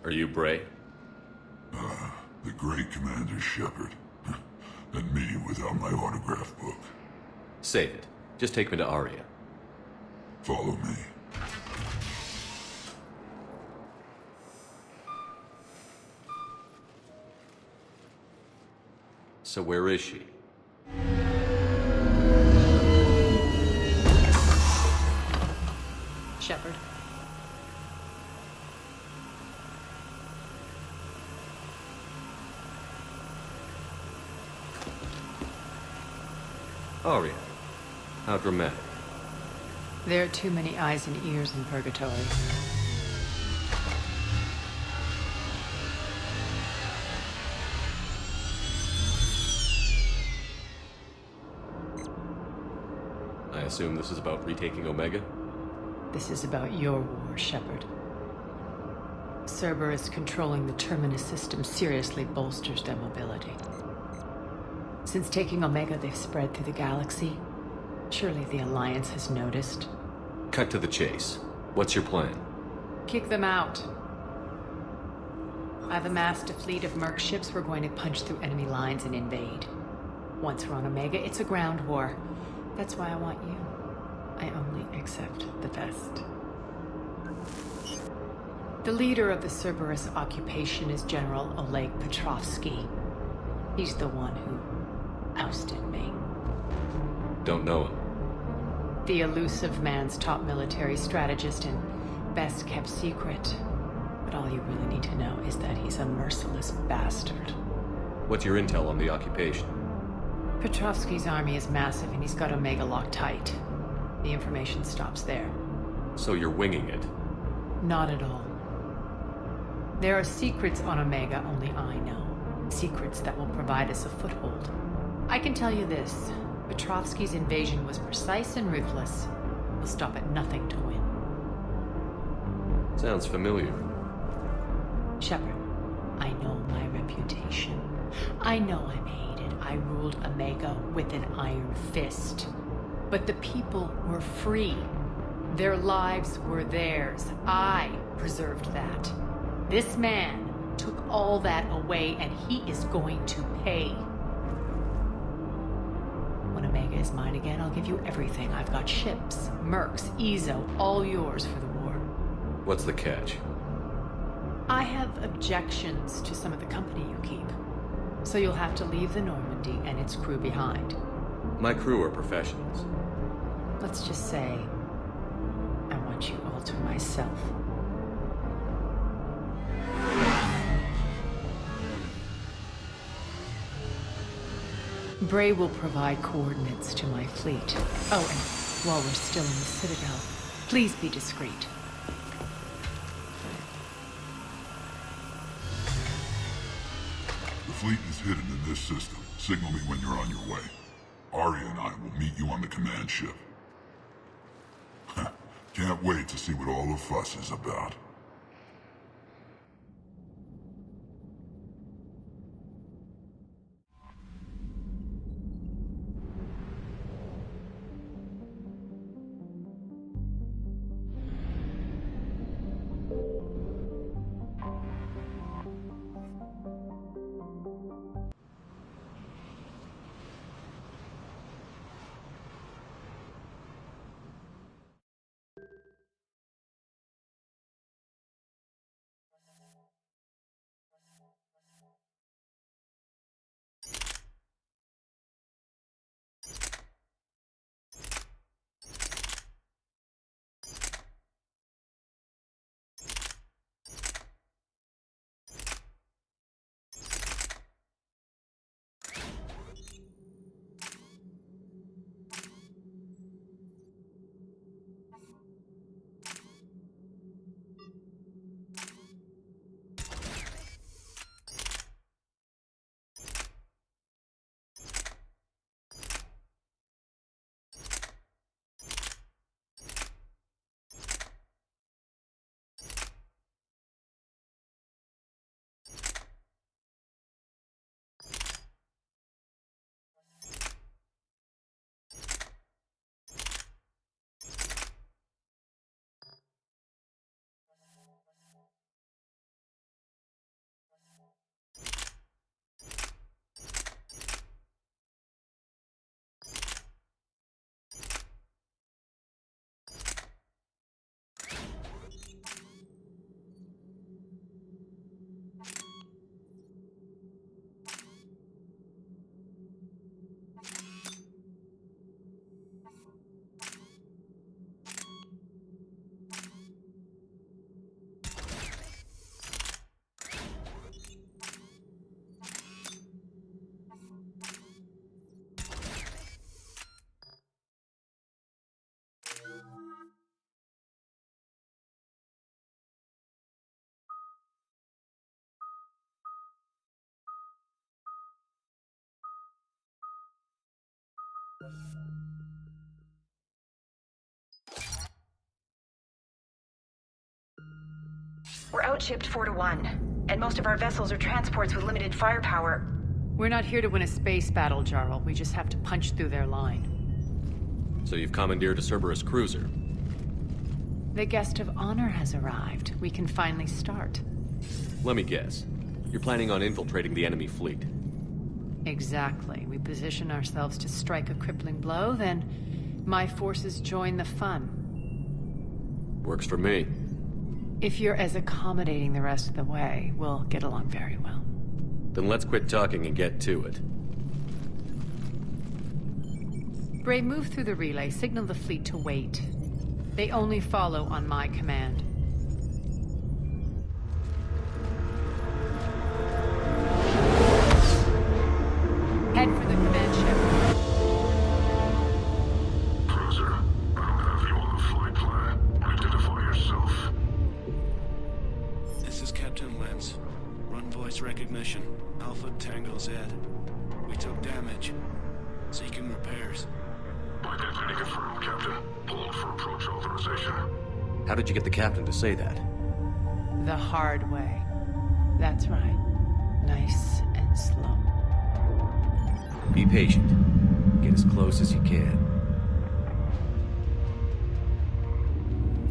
Are you Bray? The great Commander Shepard. And me without my autograph book. Save it. Just take me to Aria. Follow me. So where is she? Shepard. Aria. How dramatic. There are too many eyes and ears in Purgatory. I assume this is about retaking Omega? This is about your war, Shepard. Cerberus controlling the Terminus system seriously bolsters their mobility. Since taking Omega, they've spread through the galaxy. Surely the Alliance has noticed. Cut to the chase. What's your plan? Kick them out. I've amassed a fleet of merc ships. We're going to punch through enemy lines and invade. Once we're on Omega, it's a ground war. That's why I want you. I only accept the best. The leader of the Cerberus occupation is General Oleg Petrovsky. He's the one who ousted me. Don't know him. The elusive man's top military strategist and best kept secret. But all you really need to know is that he's a merciless bastard. What's your intel on the occupation? Petrovsky's army is massive and he's got Omega locked tight. The information stops there. So you're winging it? Not at all. There are secrets on Omega only I know. Secrets that will provide us a foothold. I can tell you this. Petrovsky's invasion was precise and ruthless. He'll stop at nothing to win. Sounds familiar. Shepard, I know my reputation. I know I'm hated. I ruled Omega with an iron fist. But the people were free. Their lives were theirs. I preserved that. This man took all that away, and he is going to pay. When Omega is mine again, I'll give you everything. I've got ships, mercs, Ezo, all yours for the war. What's the catch? I have objections to some of the company you keep. So you'll have to leave the Normandy and its crew behind. My crew are professionals. Let's just say, I want you all to myself. Bray will provide coordinates to my fleet. Oh, and while we're still in the Citadel, please be discreet. The fleet is hidden in this system. Signal me when you're on your way. Aria and I will meet you on the command ship. Can't wait to see what all the fuss is about. We're outshipped 4-1, and most of our vessels are transports with limited firepower. We're not here to win a space battle, Jarl. We just have to punch through their line. So you've commandeered a Cerberus cruiser. The guest of honor has arrived. We can finally start. Let me guess. You're planning on infiltrating the enemy fleet. Exactly. We position ourselves to strike a crippling blow, then my forces join the fun. Works for me. If you're as accommodating the rest of the way, we'll get along very well. Then let's quit talking and get to it. Bray, move through the relay. Signal the fleet to wait. They only follow on my command. Head for the command ship. Cruiser, I don't have you on the flight plan. Identify yourself. This is Captain Lentz. Run voice recognition. Alpha Tango Z. We took damage. Seeking repairs. Identity confirmed, Captain. Pulled for approach authorization. How did you get the captain to say that? The hard way. That's right. Nice and slow. Be patient. Get as close as you can.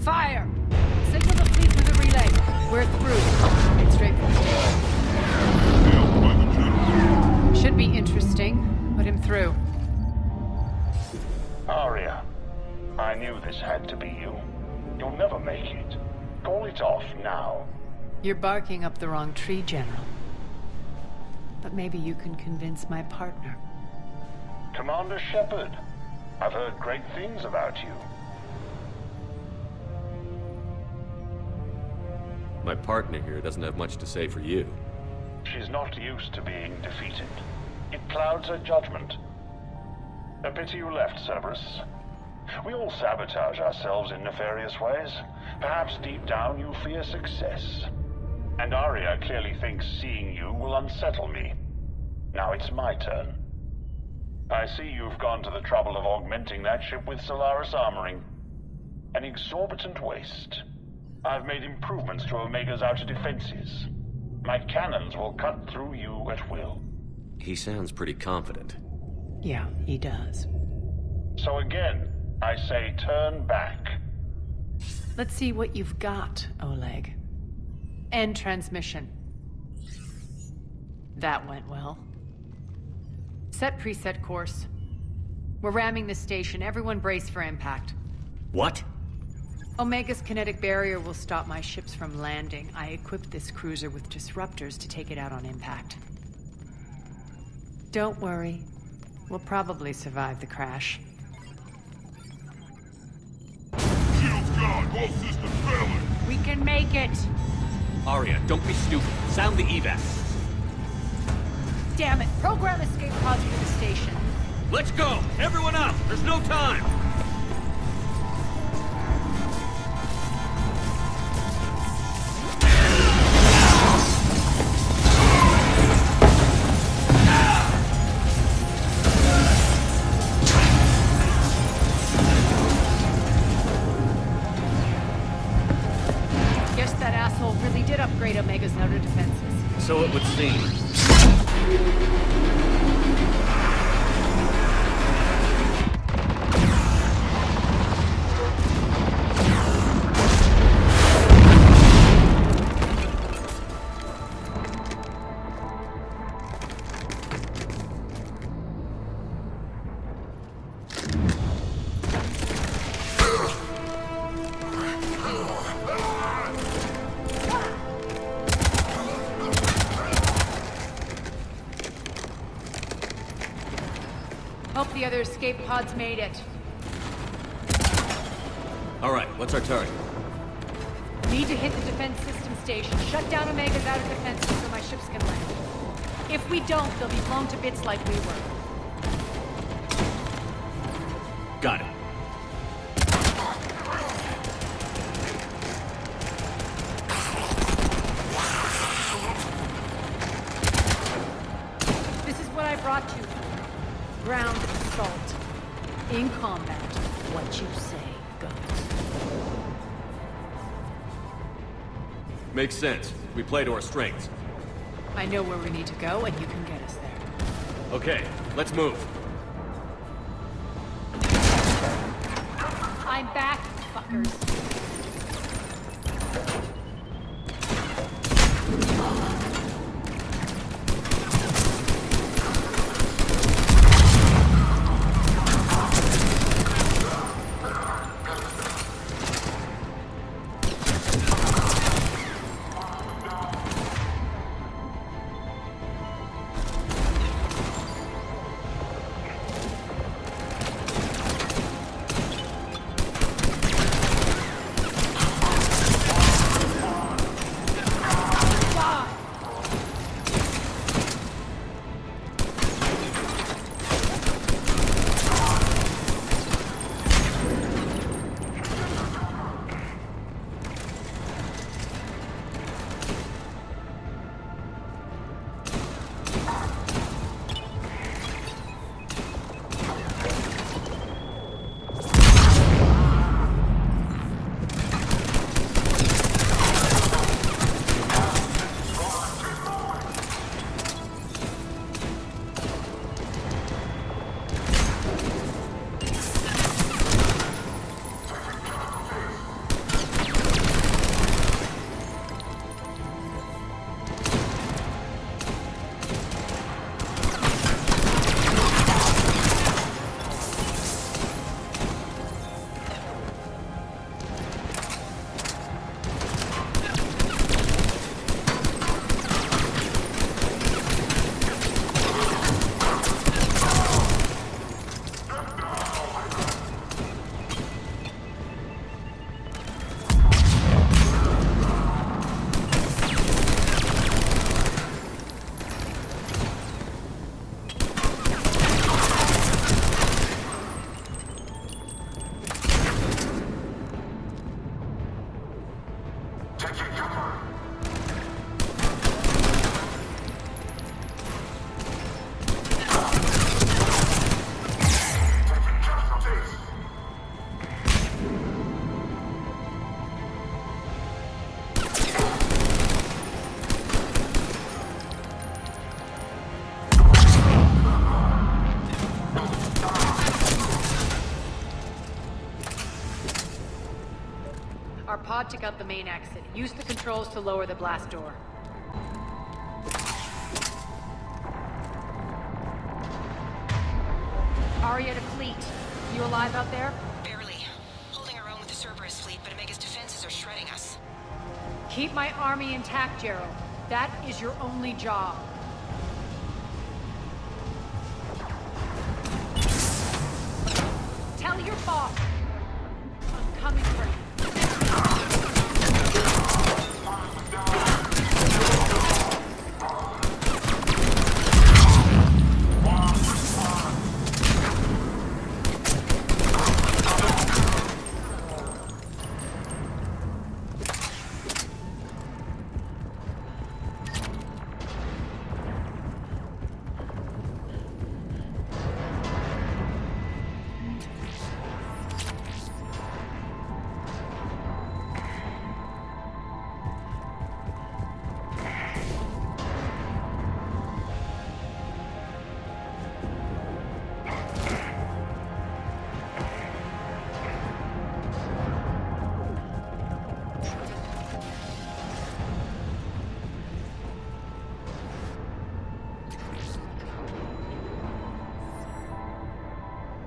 Fire! Signal the fleet through the relay. We're through. It's straight for the station. Hailed by the general. Should be interesting. Put him through. Arya, I knew this had to be you. You'll never make it. Call it off now. You're barking up the wrong tree, General. But maybe you can convince my partner. Commander Shepard, I've heard great things about you. My partner here doesn't have much to say for you. She's not used to being defeated. It clouds her judgment. A pity you left, Cerberus. We all sabotage ourselves in nefarious ways. Perhaps deep down you fear success. And Arya clearly thinks seeing you will unsettle me. Now it's my turn. I see you've gone to the trouble of augmenting that ship with Solaris armoring. An exorbitant waste. I've made improvements to Omega's outer defenses. My cannons will cut through you at will. He sounds pretty confident. Yeah, he does. So again, I say turn back. Let's see what you've got, Oleg. End transmission. That went well. Set preset course. We're ramming the station. Everyone brace for impact. What? Omega's kinetic barrier will stop my ships from landing. I equipped this cruiser with disruptors to take it out on impact. Don't worry. We'll probably survive the crash. Shields gone. All systems failing. We can make it! Arya, don't be stupid. Sound the evac. Damn it! Program escape pods for the station. Let's go! Everyone out! There's no time! Guess that asshole really did upgrade Omega's outer defenses. So it would seem. Hope the other escape pods made it. All right, what's our target? Need to hit the defense system station. Shut down Omega's outer defenses so my ships can land. If we don't, they'll be blown to bits like we were. Got it. This is what I brought you. Ground assault. In combat, what you say goes. Makes sense. We play to our strengths. I know where we need to go, and you can get us there. Okay, let's move. I'm back, fuckers. Our pod took out the main exit. Use the controls to lower the blast door. Aria to fleet. You alive out there? Barely. Holding our own with the Cerberus fleet, but Omega's defenses are shredding us. Keep my army intact, Gerald. That is your only job. Tell your boss. I'm coming for you.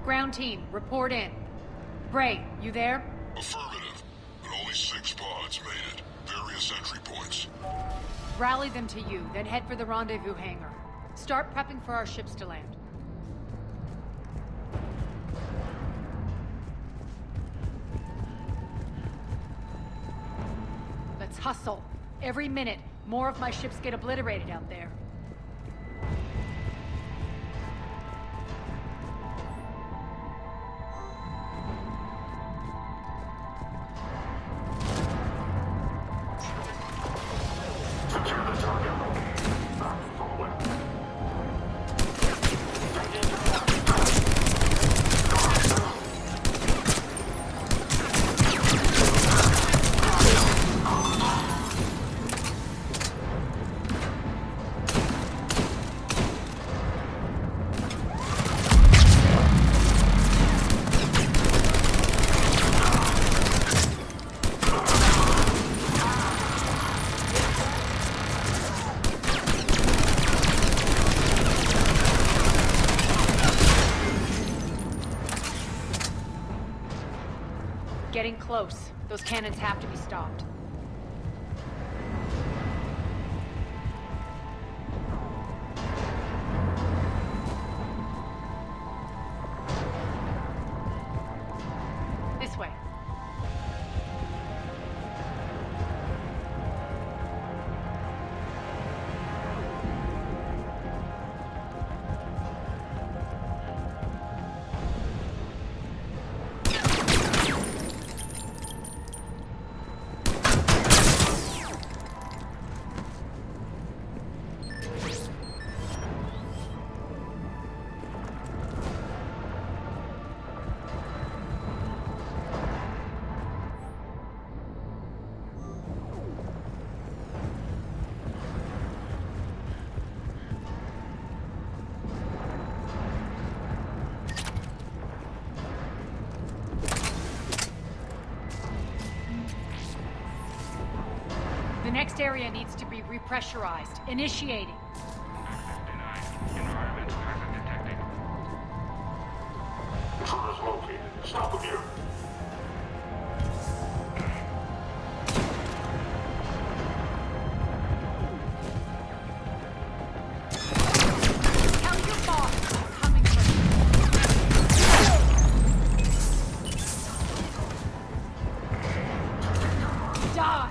Ground team, report in. Bray, you there? Affirmative, but only 6 pods made it. Various entry points. Rally them to you, then head for the rendezvous hangar. Start prepping for our ships to land. Let's hustle. Every minute, more of my ships get obliterated out there. getting close. Those cannons have to be stopped. This way. The next area needs to be repressurized. Initiating. Environmental hazard detected. Intruders located. Stop them here. Tell your boss I'm coming for you. Die!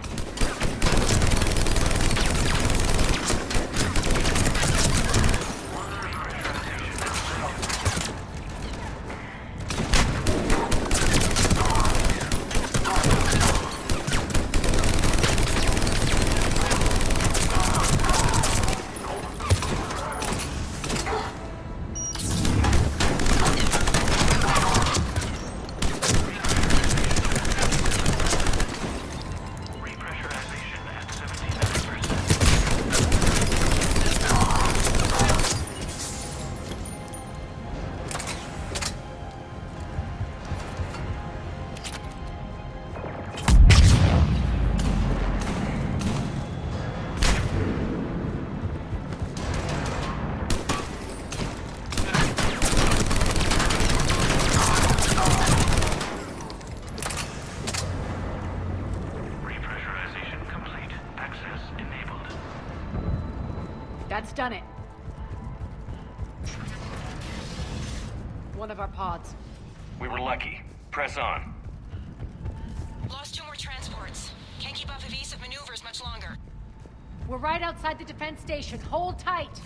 That's done it. One of our pods. We were lucky. Press on. Lost 2 more transports. Can't keep up evasive maneuvers much longer. We're right outside the defense station. Hold tight.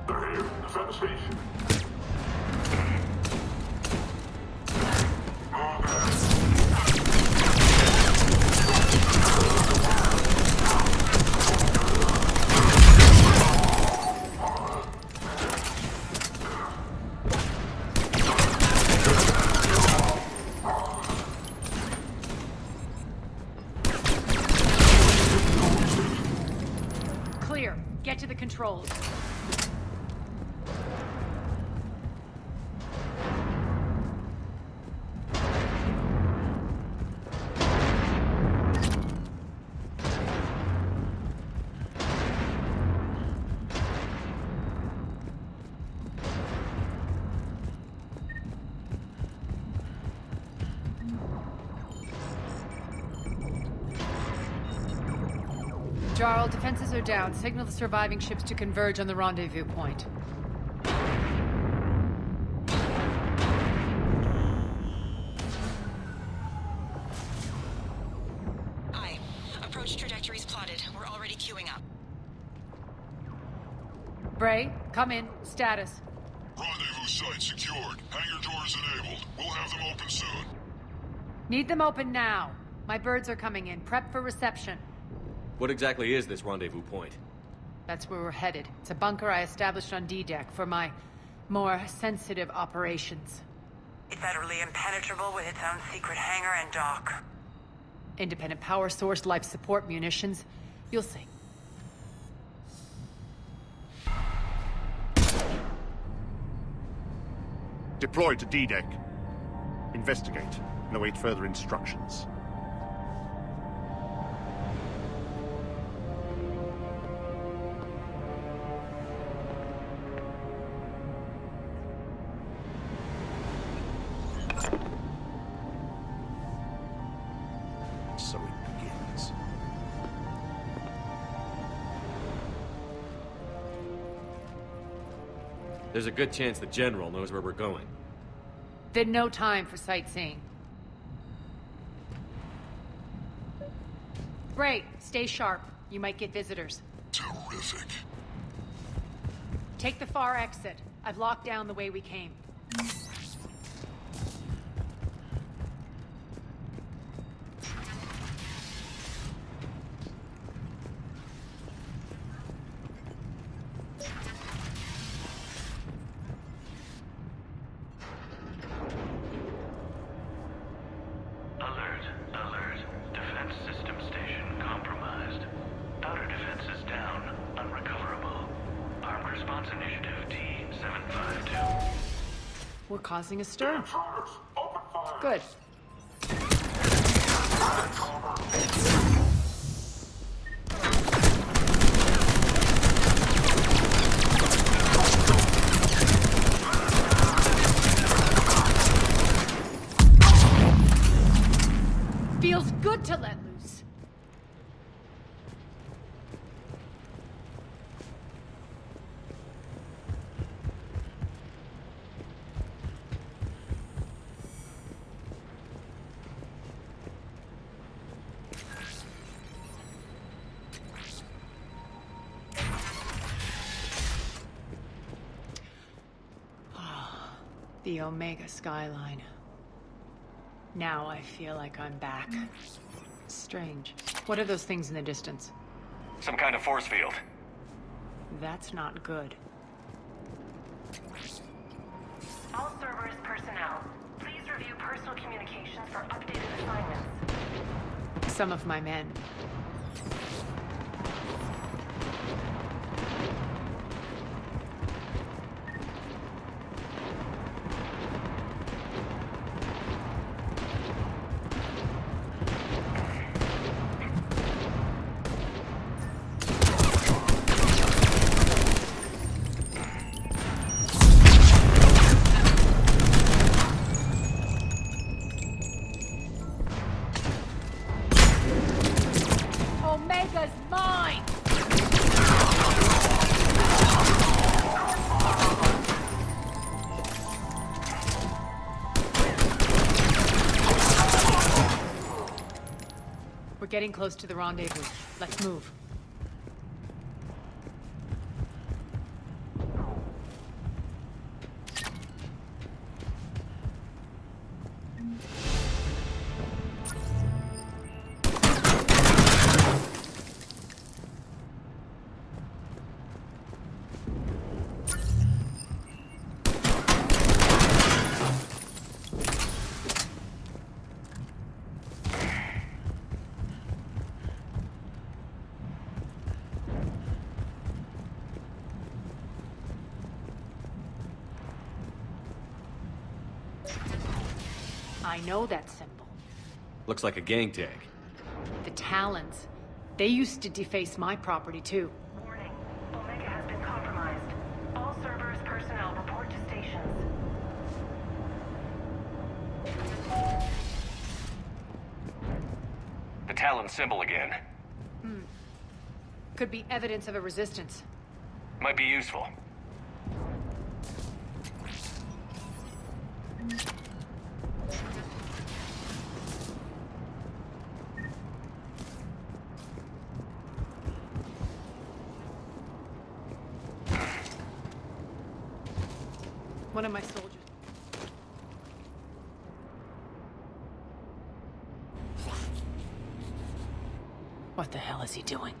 They're here. Defend the station. Clear. Get to the controls. Jarl, defenses are down. Signal the surviving ships to converge on the rendezvous point. Aye. Approach trajectories plotted. We're already queuing up. Bray, come in. Status. Rendezvous site secured. Hangar doors enabled. We'll have them open soon. Need them open now. My birds are coming in. Prep for reception. What exactly is this rendezvous point? That's where we're headed. It's a bunker I established on D-Deck for my more sensitive operations. It's utterly impenetrable with its own secret hangar and dock. Independent power source, life support, munitions. You'll see. Deploy to D-Deck. Investigate and await further instructions. So it begins. There's a good chance the General knows where we're going. Then no time for sightseeing. Great. Stay sharp. You might get visitors. Terrific. Take the far exit. I've locked down the way we came. Alert, alert. Defense system station compromised. Outer defenses down, unrecoverable. Armed response initiative T-752. We're causing a stir. Good. Feels good to let loose. The Omega skyline. Now I feel like I'm back. Strange. What are those things in the distance? Some kind of force field. That's not good. All Cerberus personnel, please review personal communications for updated assignments. Some of my men. Omega's mine! We're getting close to the rendezvous. Let's move. I know that symbol. Looks like a gang tag. The Talons. They used to deface my property too. Warning. Omega has been compromised. All Cerberus personnel report to stations. The Talon symbol again. Could be evidence of a resistance. Might be useful. One of my soldiers. What the hell is he doing?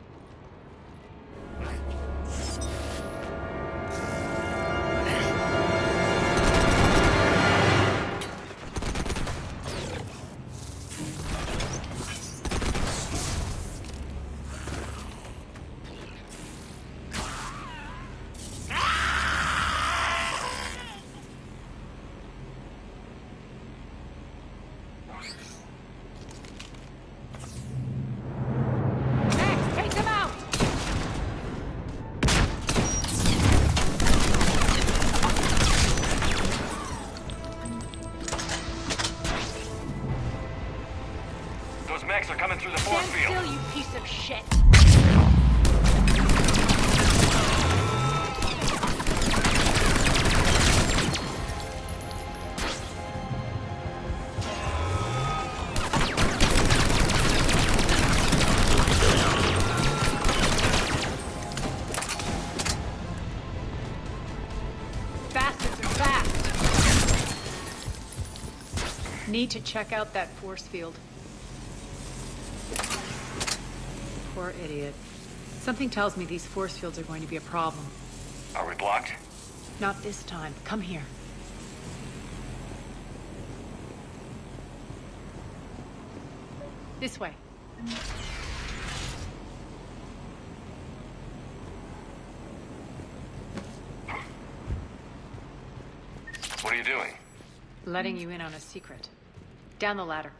Those mechs are coming through the force Stand field. still, you piece of shit! Bastards are fast! Need to check out that force field. Poor idiot. Something tells me these force fields are going to be a problem. Are we blocked? Not this time. Come here. This way. What are you doing? Letting you in on a secret. Down the ladder.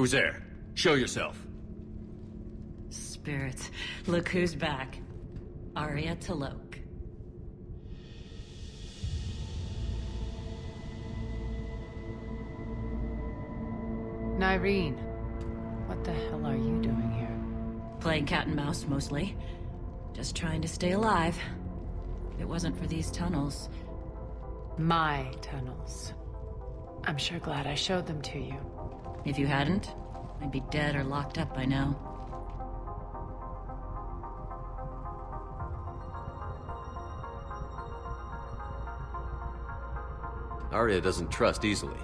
Who's there? Show yourself. Spirits, look who's back. Arya Talok. Nyreen, what the hell are you doing here? Playing cat and mouse, mostly. Just trying to stay alive. If it wasn't for these tunnels. My tunnels. I'm sure glad I showed them to you. If you hadn't, I'd be dead or locked up by now. Arya doesn't trust easily.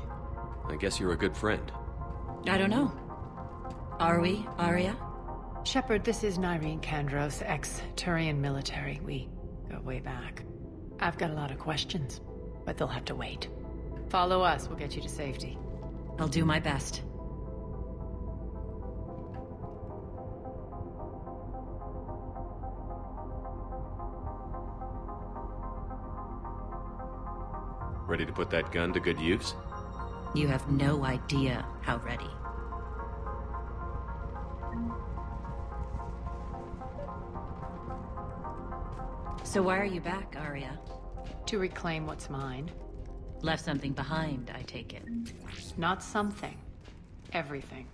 I guess you're a good friend. I don't know. Are we, Arya? Shepard, this is Nyreen Kandros, ex-Turian military. We go way back. I've got a lot of questions, but they'll have to wait. Follow us, we'll get you to safety. I'll do my best. Ready to put that gun to good use? You have no idea how ready. So why are you back, Arya? To reclaim what's mine. Left something behind, I take it. Not something. Everything.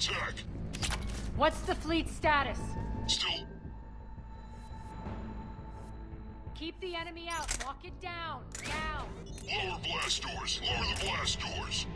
Attack. What's the fleet status? Still. Keep the enemy out. Lock it down. Now. Lower blast doors. Lower the blast doors.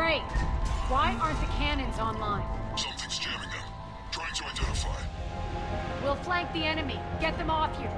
Great. Why aren't the cannons online? Something's jamming them. Trying to identify. We'll flank the enemy. Get them off you.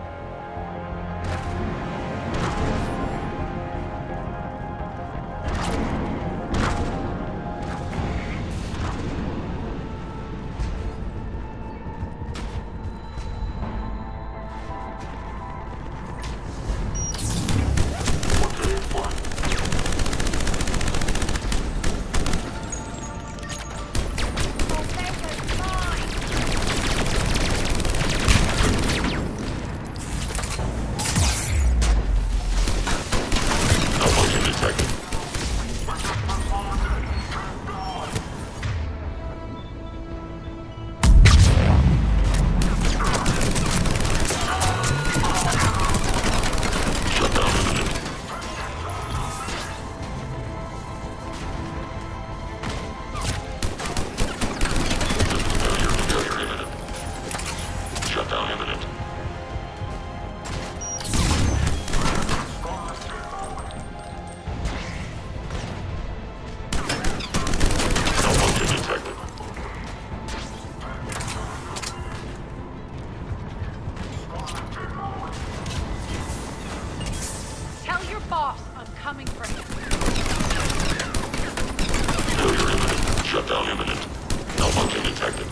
Tell your boss I'm coming for him. Failure imminent. Shutdown imminent. Malfunction detected.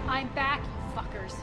I'm back, you fuckers.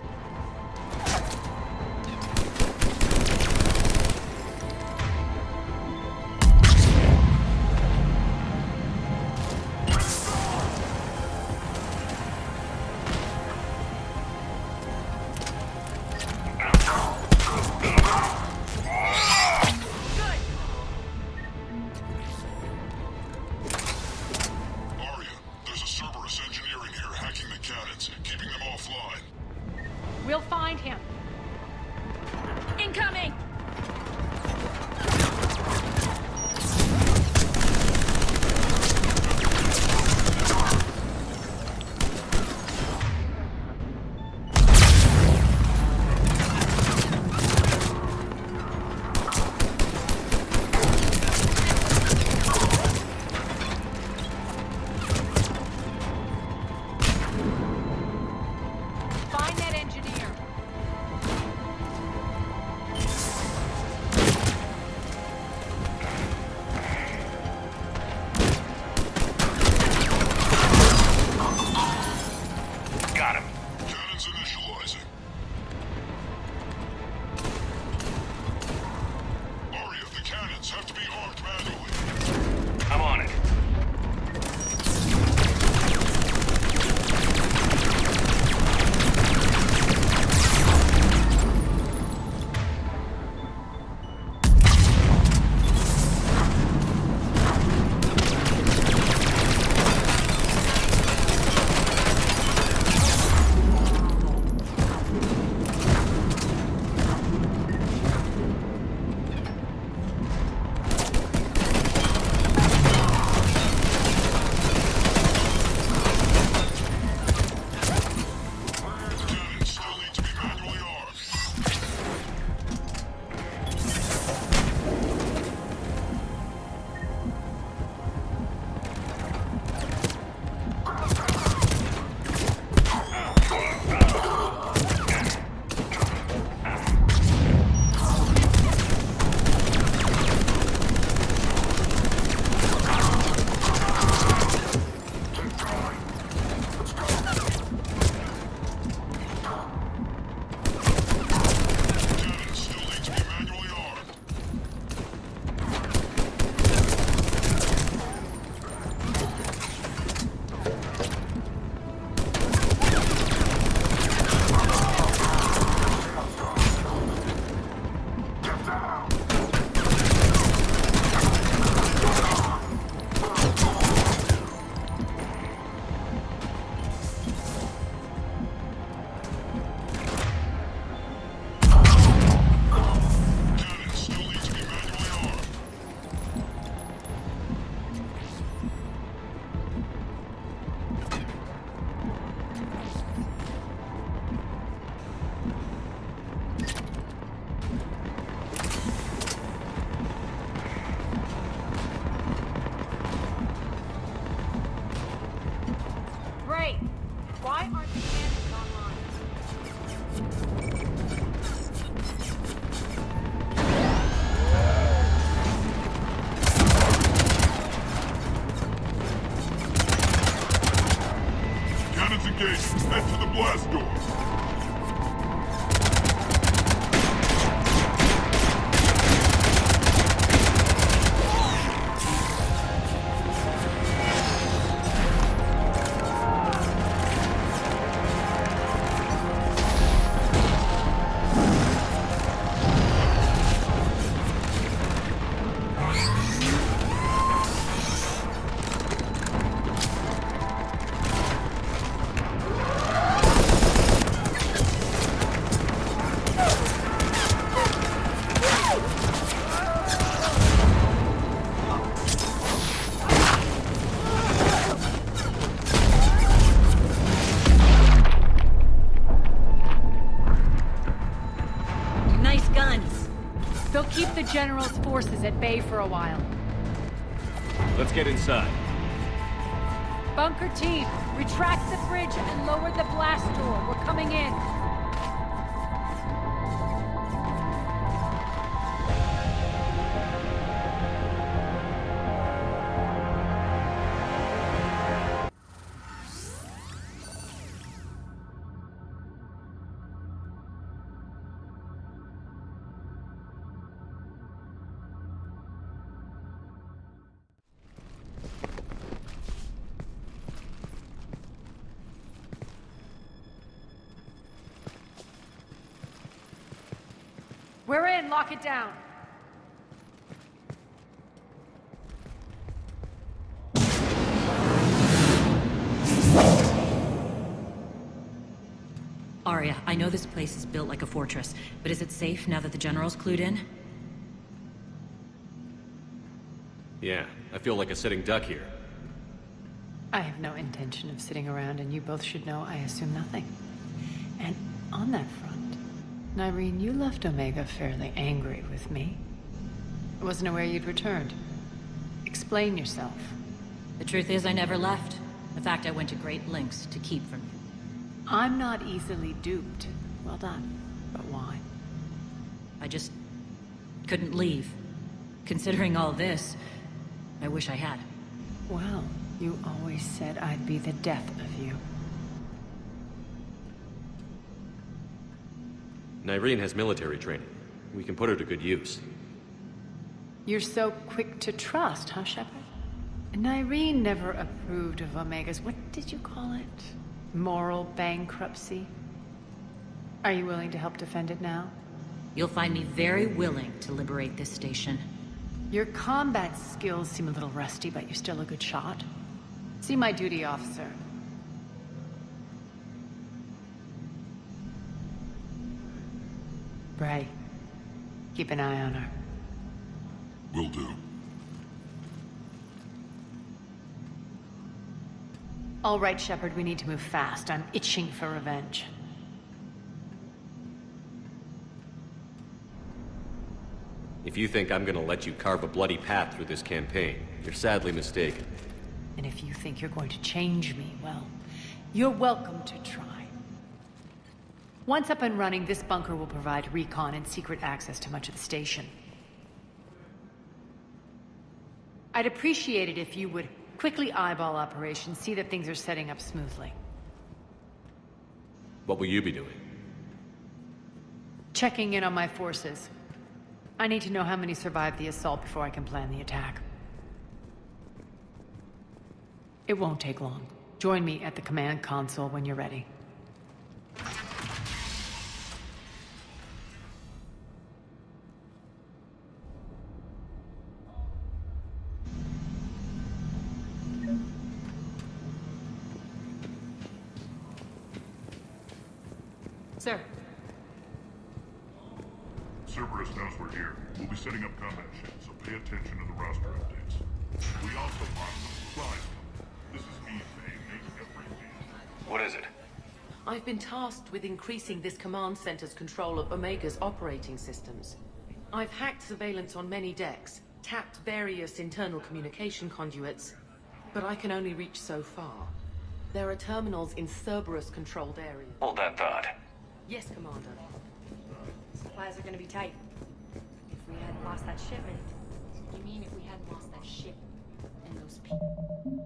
They'll keep the General's forces at bay for a while. Let's get inside. Bunker team, retract the bridge and lower the blast door. We're coming in. We're in. Lock it down. Arya, I know this place is built like a fortress, but is it safe now that the General's clued in? Yeah, I feel like a sitting duck here. I have no intention of sitting around, and you both should know I assume nothing. And on that front, Nyreen, you left Omega fairly angry with me. I wasn't aware you'd returned. Explain yourself. The truth is I never left. In fact, I went to great lengths to keep from you. I'm not easily duped. Well done. But why? I just couldn't leave. Considering all this, I wish I had. Well, you always said I'd be the death of you. Nyreen has military training. We can put her to good use. You're so quick to trust, huh, Shepard? Nyreen never approved of Omega's, what did you call it? Moral bankruptcy? Are you willing to help defend it now? You'll find me very willing to liberate this station. Your combat skills seem a little rusty, but you're still a good shot. See my duty officer. Bray, keep an eye on her. Will do. All right, Shepard, we need to move fast. I'm itching for revenge. If you think I'm gonna let you carve a bloody path through this campaign, you're sadly mistaken. And if you think you're going to change me, well, you're welcome to try. Once up and running, this bunker will provide recon and secret access to much of the station. I'd appreciate it if you would quickly eyeball operations, see that things are setting up smoothly. What will you be doing? Checking in on my forces. I need to know how many survived the assault before I can plan the attack. It won't take long. Join me at the command console when you're ready. Sir. Cerberus knows we're here. We'll be setting up combat ships, so pay attention to the roster updates. We also brought some supplies. This is me saying making a briefing. What is it? I've been tasked with increasing this command center's control of Omega's operating systems. I've hacked surveillance on many decks, tapped various internal communication conduits, but I can only reach so far. There are terminals in Cerberus-controlled areas. Hold that thought. Yes, Commander. Supplies are gonna be tight. If we hadn't lost that shipment. You mean if we hadn't lost that ship and those people?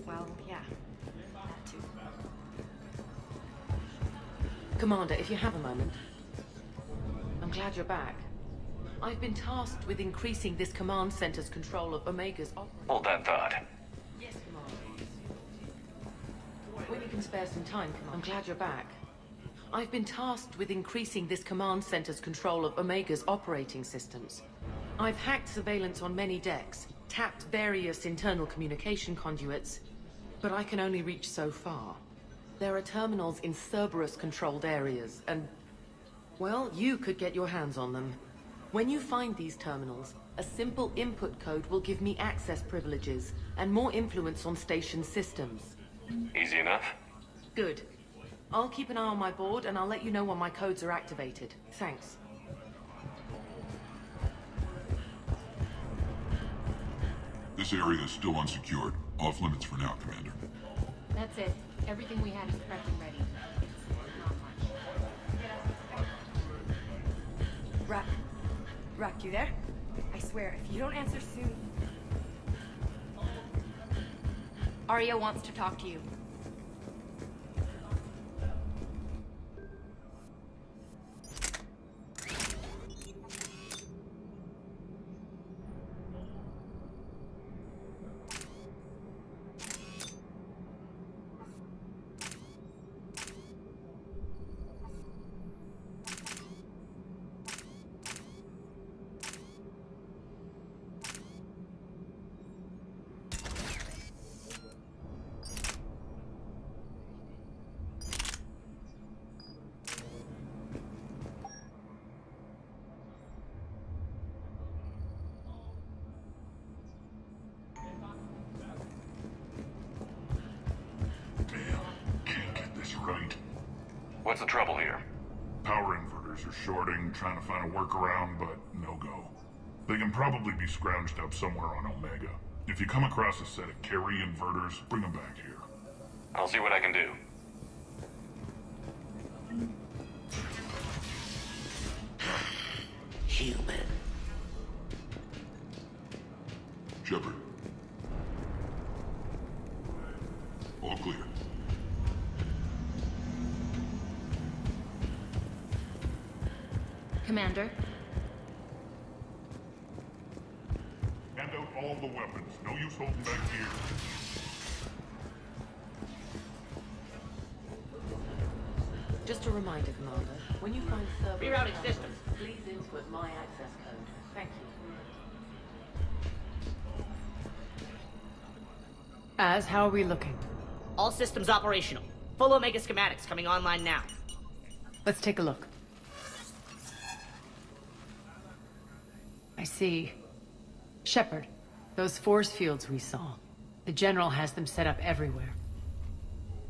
Well, yeah. That too. Commander, if you have a moment. I'm glad you're back. I've been tasked with increasing this command center's control of Omega's Hold that thought. Yes, Commander. When you can spare some time, Commander. I'm glad you're back. I've been tasked with increasing this command center's control of Omega's operating systems. I've hacked surveillance on many decks, tapped various internal communication conduits, but I can only reach so far. There are terminals in Cerberus-controlled areas, and, well, you could get your hands on them. When you find these terminals, a simple input code will give me access privileges and more influence on station systems. Easy enough? Good. I'll keep an eye on my board, and I'll let you know when my codes are activated. Thanks. This area is still unsecured. Off limits for now, Commander. That's it. Everything we had is prepped and ready. Not much. Ruck, you there? I swear, if you don't answer soon... Arya wants to talk to you. What's the trouble here? Power inverters are shorting, trying to find a workaround, but no go. They can probably be scrounged up somewhere on Omega. If you come across a set of carry inverters, bring them back here. I'll see what I can do. Human. Shepard. All clear. Commander? Hand out all the weapons. No use holding back here. Just a reminder, Commander. When you find Cerberus... Rerouting systems. Please input my access code. Thank you. As, how are we looking? All systems operational. Full Omega schematics coming online now. Let's take a look. I see. Shepard, those force fields we saw. The General has them set up everywhere.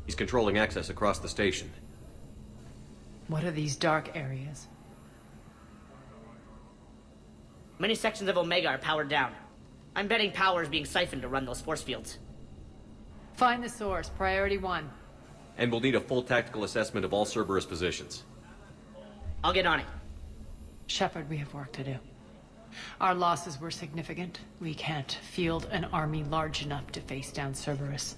He's controlling access across the station. What are these dark areas? Many sections of Omega are powered down. I'm betting power is being siphoned to run those force fields. Find the source, priority 1. And we'll need a full tactical assessment of all Cerberus positions. I'll get on it. Shepard, we have work to do. Our losses were significant. We can't field an army large enough to face down Cerberus.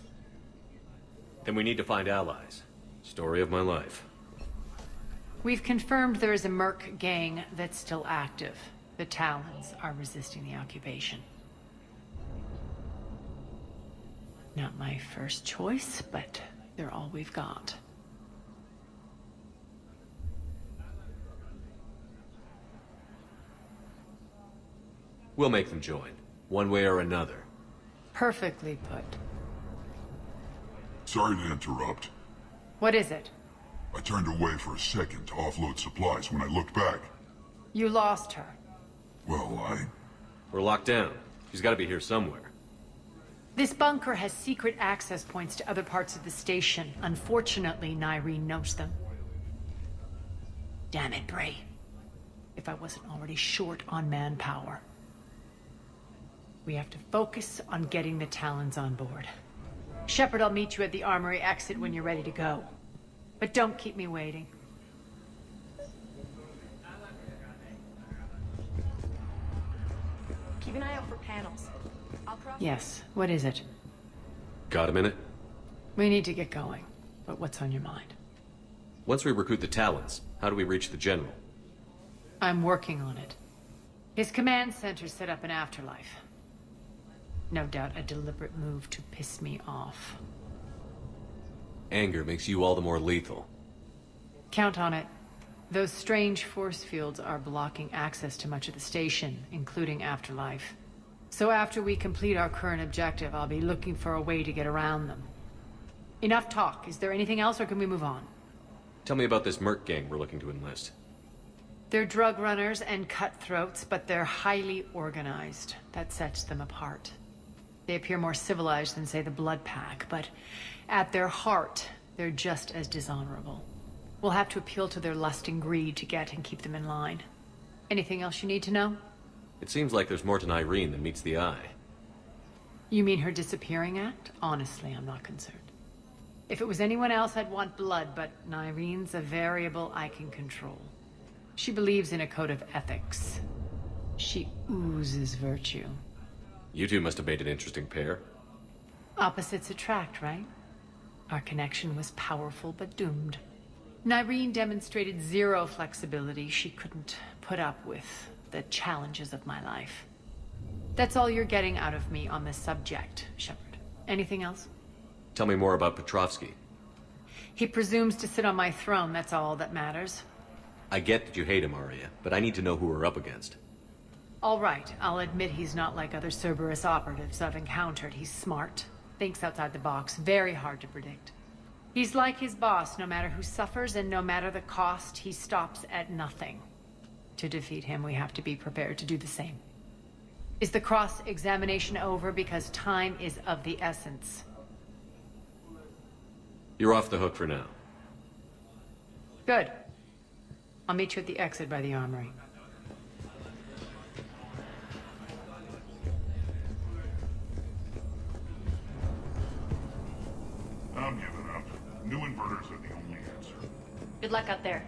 Then we need to find allies. Story of my life. We've confirmed there is a Merc gang that's still active. The Talons are resisting the occupation. Not my first choice, but they're all we've got. We'll make them join, one way or another. Perfectly put. Sorry to interrupt. What is it? I turned away for a second to offload supplies. When I looked back... You lost her. Well, We're locked down. She's gotta be here somewhere. This bunker has secret access points to other parts of the station. Unfortunately, Nyreen knows them. Damn it, Bray. If I wasn't already short on manpower. We have to focus on getting the Talons on board. Shepard, I'll meet you at the armory exit when you're ready to go. But don't keep me waiting. Keep an eye out for panels. I'll cross. Yes, what is it? Got a minute? We need to get going. But what's on your mind? Once we recruit the Talons, how do we reach the General? I'm working on it. His command center set up an afterlife. No doubt a deliberate move to piss me off. Anger makes you all the more lethal. Count on it. Those strange force fields are blocking access to much of the station, including Afterlife. So after we complete our current objective, I'll be looking for a way to get around them. Enough talk. Is there anything else, or can we move on? Tell me about this Merc gang we're looking to enlist. They're drug runners and cutthroats, but they're highly organized. That sets them apart. They appear more civilized than, say, the Blood Pack, but at their heart, they're just as dishonorable. We'll have to appeal to their lust and greed to get and keep them in line. Anything else you need to know? It seems like there's more to Irene than meets the eye. You mean her disappearing act? Honestly, I'm not concerned. If it was anyone else, I'd want blood, but Irene's a variable I can control. She believes in a code of ethics. She oozes virtue. You two must have made an interesting pair. Opposites attract, right? Our connection was powerful but doomed. Irene demonstrated zero flexibility. She couldn't put up with the challenges of my life. That's all you're getting out of me on this subject, Shepard. Anything else? Tell me more about Petrovsky. He presumes to sit on my throne, that's all that matters. I get that you hate him, Arya, but I need to know who we're up against. All right, I'll admit he's not like other Cerberus operatives I've encountered. He's smart, thinks outside the box, very hard to predict. He's like his boss, no matter who suffers and no matter the cost, he stops at nothing. To defeat him, we have to be prepared to do the same. Is the cross-examination over? Because time is of the essence. You're off the hook for now. Good. I'll meet you at the exit by the armory. I'm giving up. New inverters are the only answer. Good luck out there.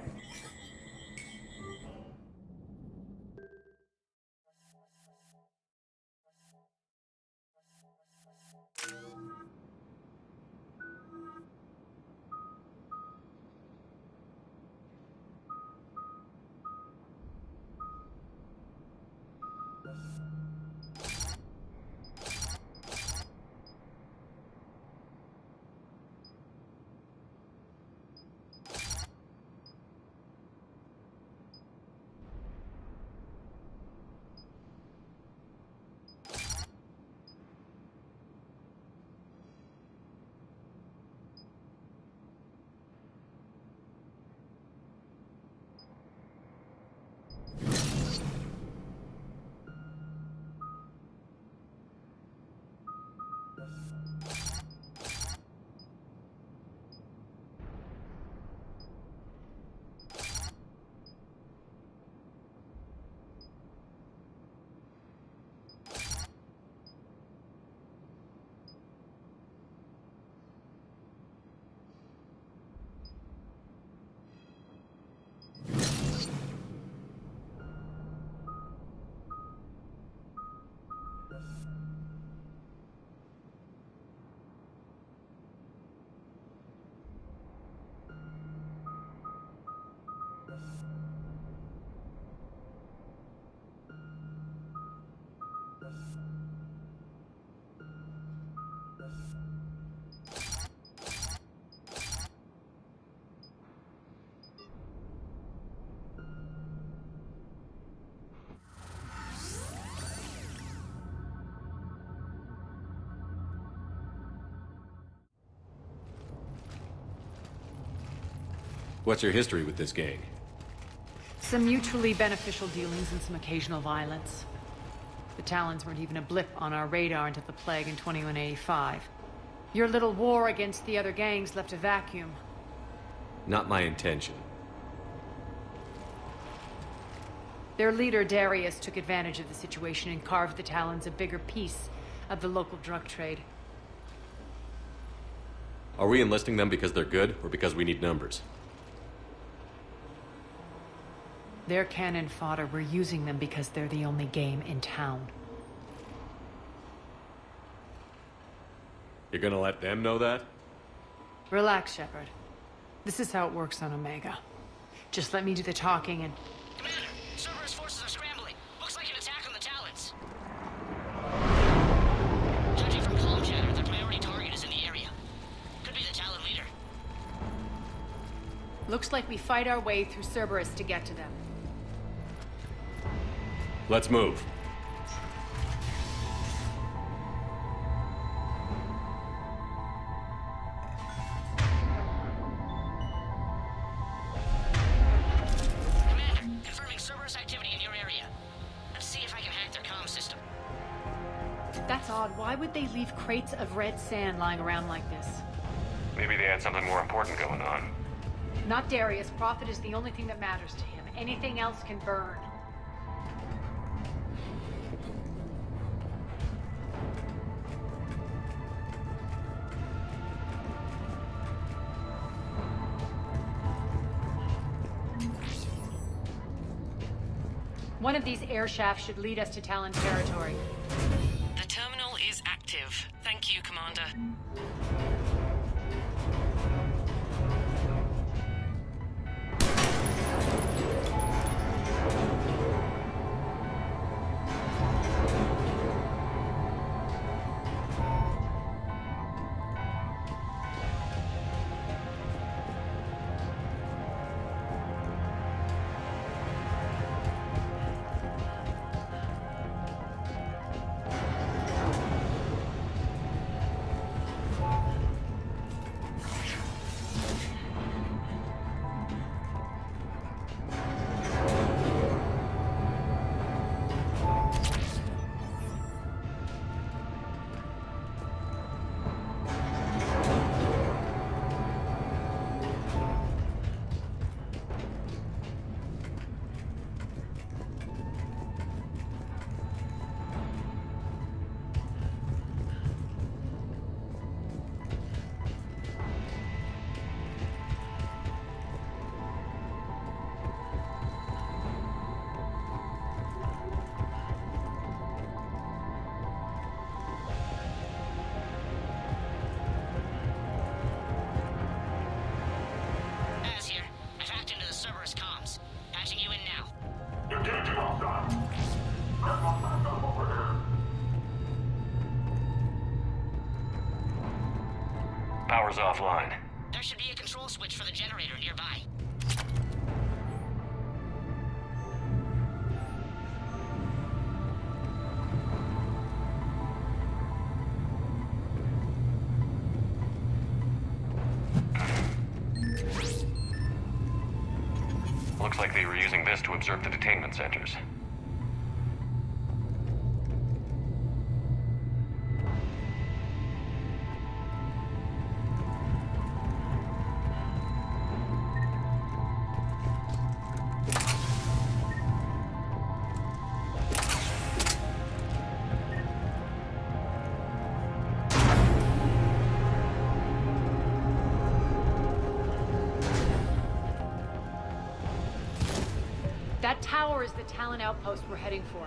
What's your history with this gang? Some mutually beneficial dealings and some occasional violence. The Talons weren't even a blip on our radar until the plague in 2185. Your little war against the other gangs left a vacuum. Not my intention. Their leader, Darius, took advantage of the situation and carved the Talons a bigger piece of the local drug trade. Are we enlisting them because they're good, or because we need numbers? They're cannon fodder. We're using them because they're the only game in town. You're gonna let them know that? Relax, Shepard. This is how it works on Omega. Just let me do the talking and... Commander, Cerberus forces are scrambling. Looks like an attack on the Talons. Judging from comm chatter, their priority target is in the area. Could be the Talon leader. Looks like we fight our way through Cerberus to get to them. Let's move. Commander, confirming Cerberus activity in your area. Let's see if I can hack their comm system. That's odd. Why would they leave crates of red sand lying around like this? Maybe they had something more important going on. Not Darius. Profit is the only thing that matters to him. Anything else can burn. One of these air shafts should lead us to Talon territory. The terminal is active. Thank you, Commander. Power's offline. There should be a control switch for the generator nearby. Looks like they were using this to observe the detainment centers. That tower is the Talon outpost we're heading for.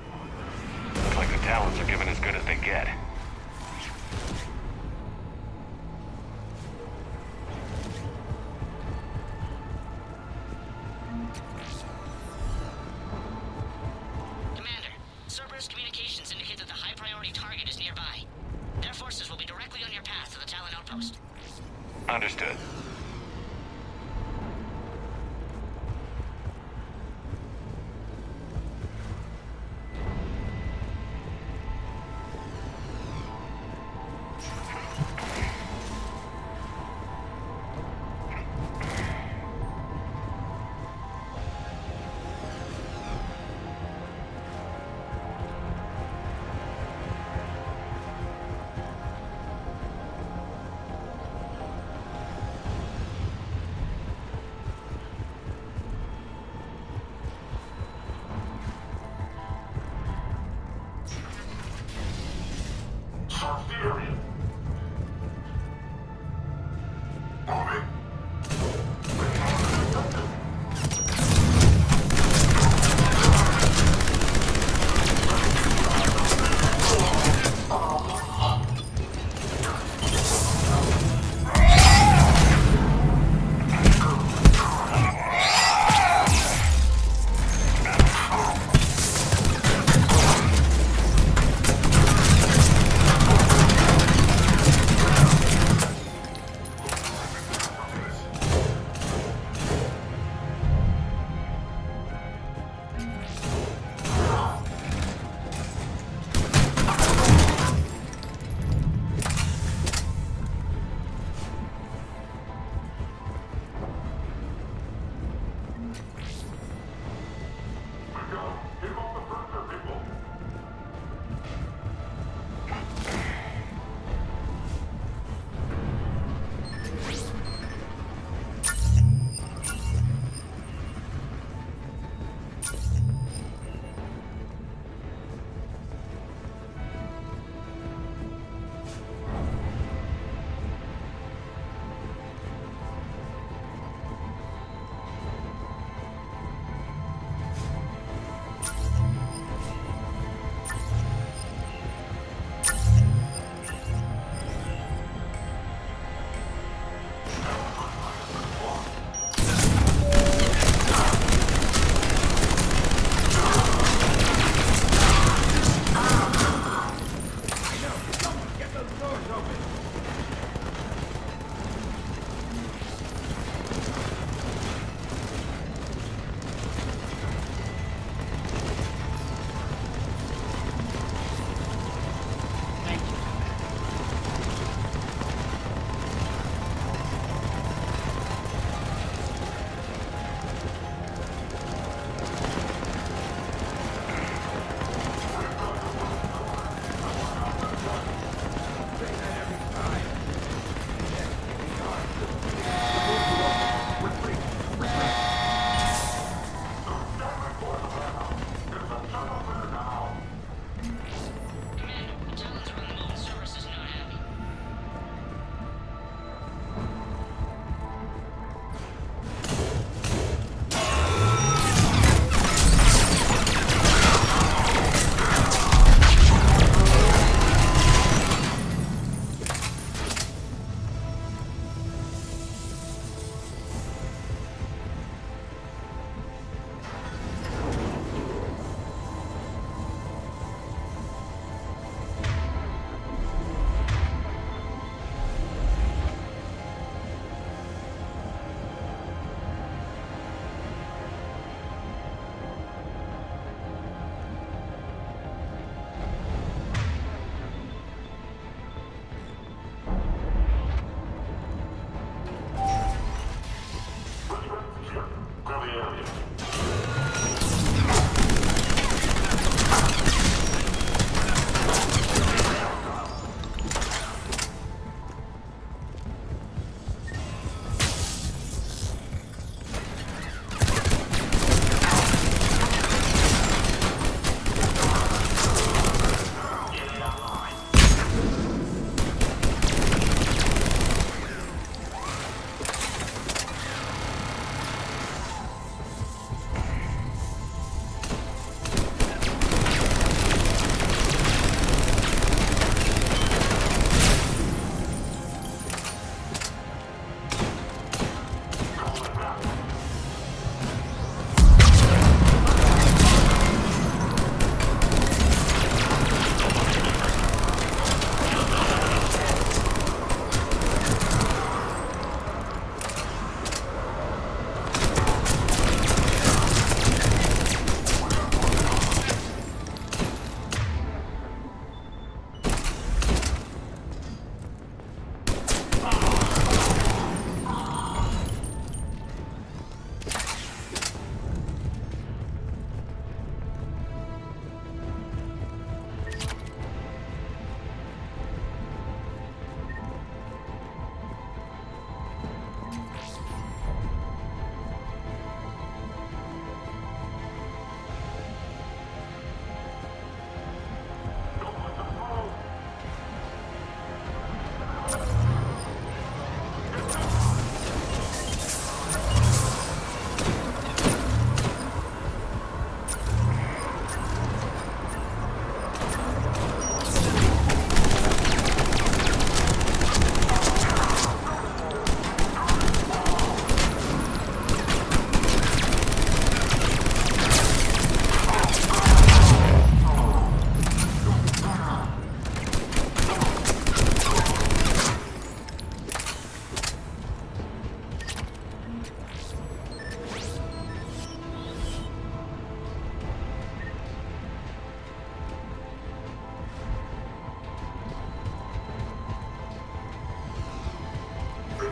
Looks like the Talons are giving as good as they get. Commander, Cerberus communications indicate that the high-priority target is nearby. Their forces will be directly on your path to the Talon outpost. Understood.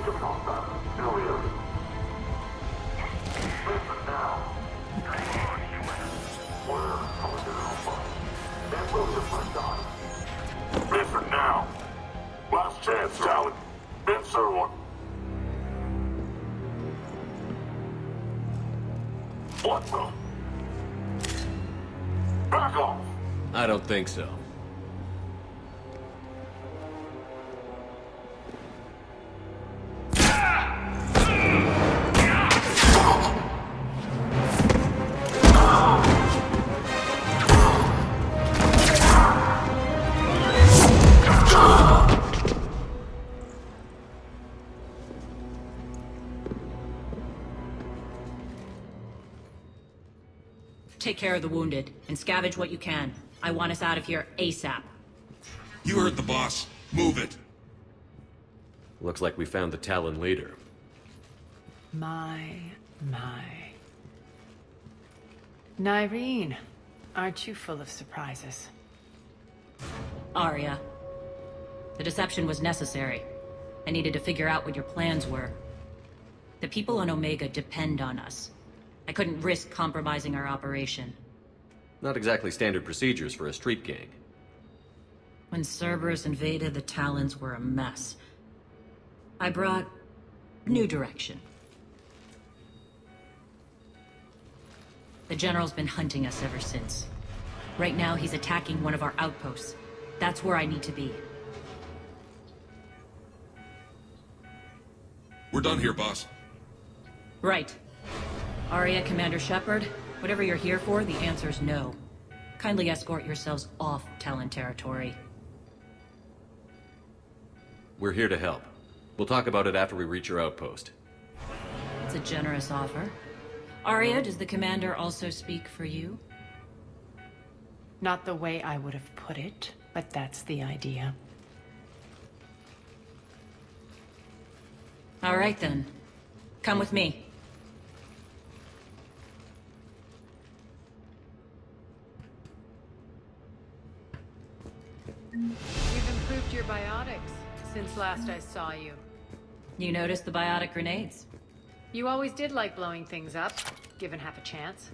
Incoming hostile. Area. Listen now. Come on, human. Where are the Alpha? That's where we're first on. Listen now. Last chance, Talon. Answer one. What the? Back off! I don't think so. Take care of the wounded, and scavenge what you can. I want us out of here ASAP. You heard the boss. Move it. Looks like we found the Talon leader. My. Nyreen, aren't you full of surprises? Arya. The deception was necessary. I needed to figure out what your plans were. The people on Omega depend on us. I couldn't risk compromising our operation. Not exactly standard procedures for a street gang. When Cerberus invaded, the Talons were a mess. I brought new direction. The General's been hunting us ever since. Right now, he's attacking one of our outposts. That's where I need to be. We're done here, boss. Right. Arya, Commander Shepard, whatever you're here for, the answer's no. Kindly escort yourselves off Talon territory. We're here to help. We'll talk about it after we reach your outpost. It's a generous offer. Arya, does the Commander also speak for you? Not the way I would have put it, but that's the idea. All right then. Come with me. You've improved your biotics since last I saw you. You noticed the biotic grenades? You always did like blowing things up, given half a chance.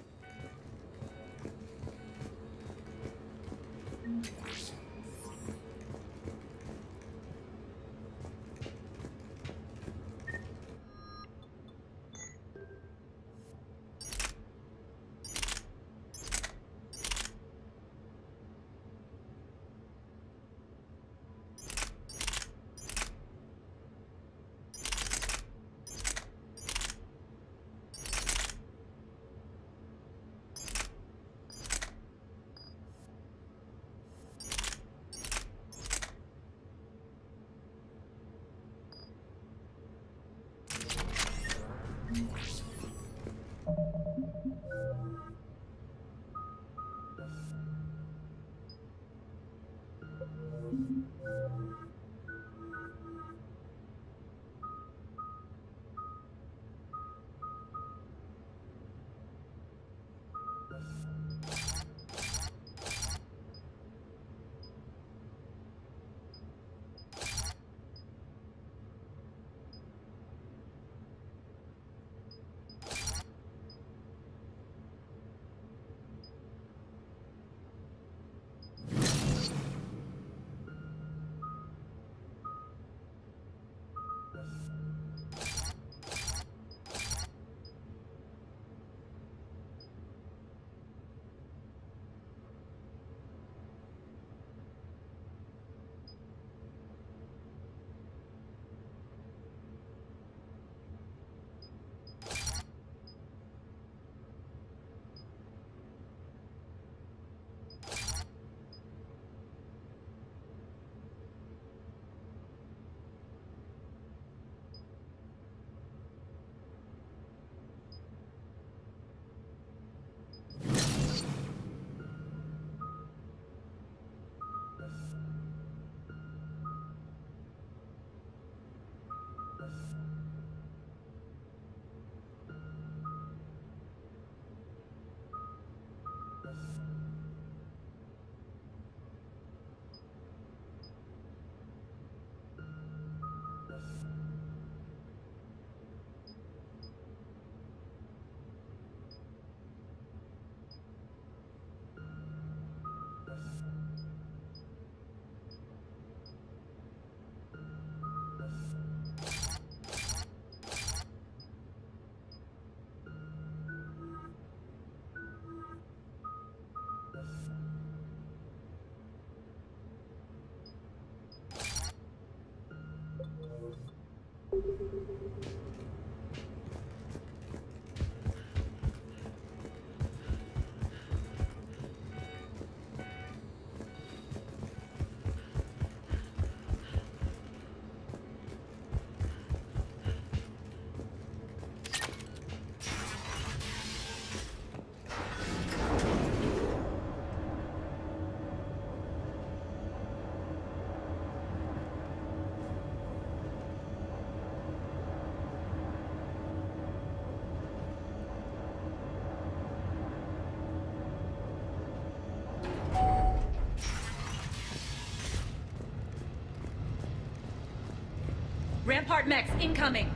Rampart mechs incoming!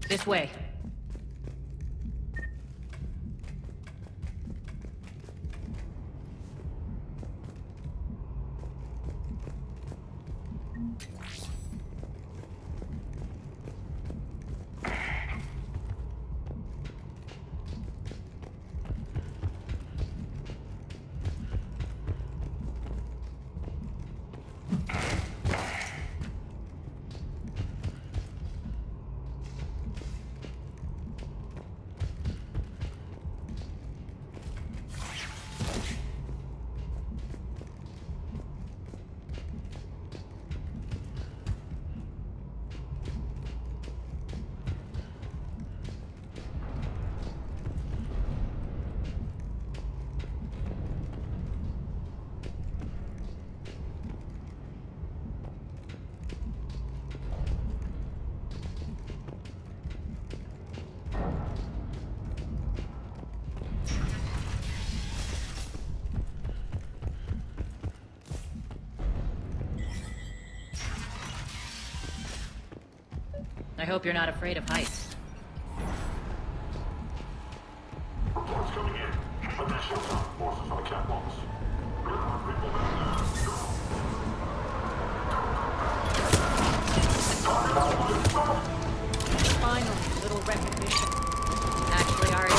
This way. I hope you're not afraid of heights. Reports coming in. Additional forces on the catwalks. We don't have people back now. Finally, little recognition. Actually, Arya,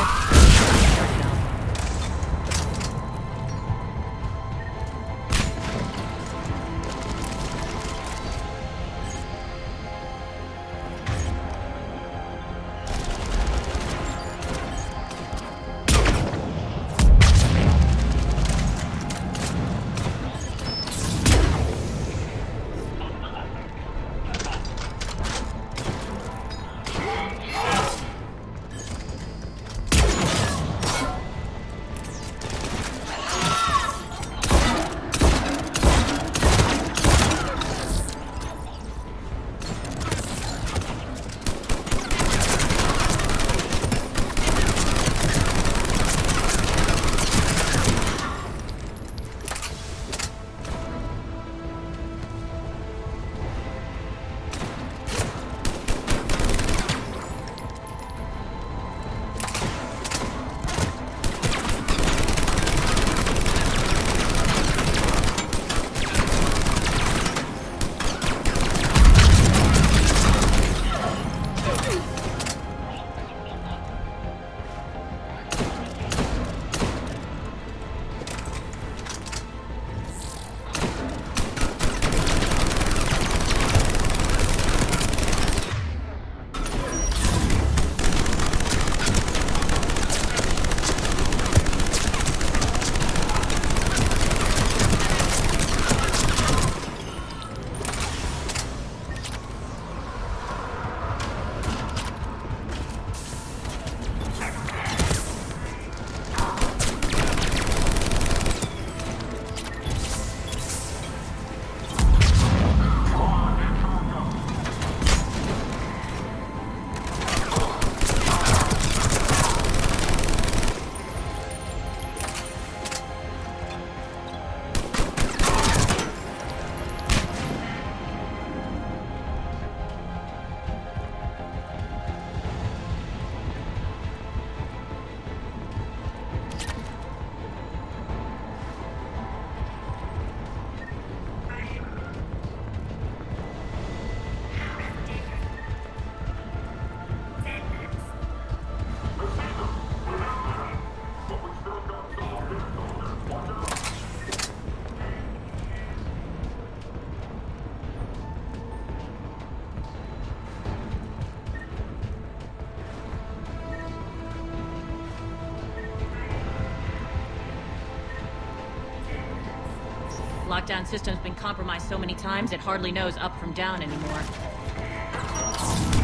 lockdown system's been compromised so many times it hardly knows up from down anymore.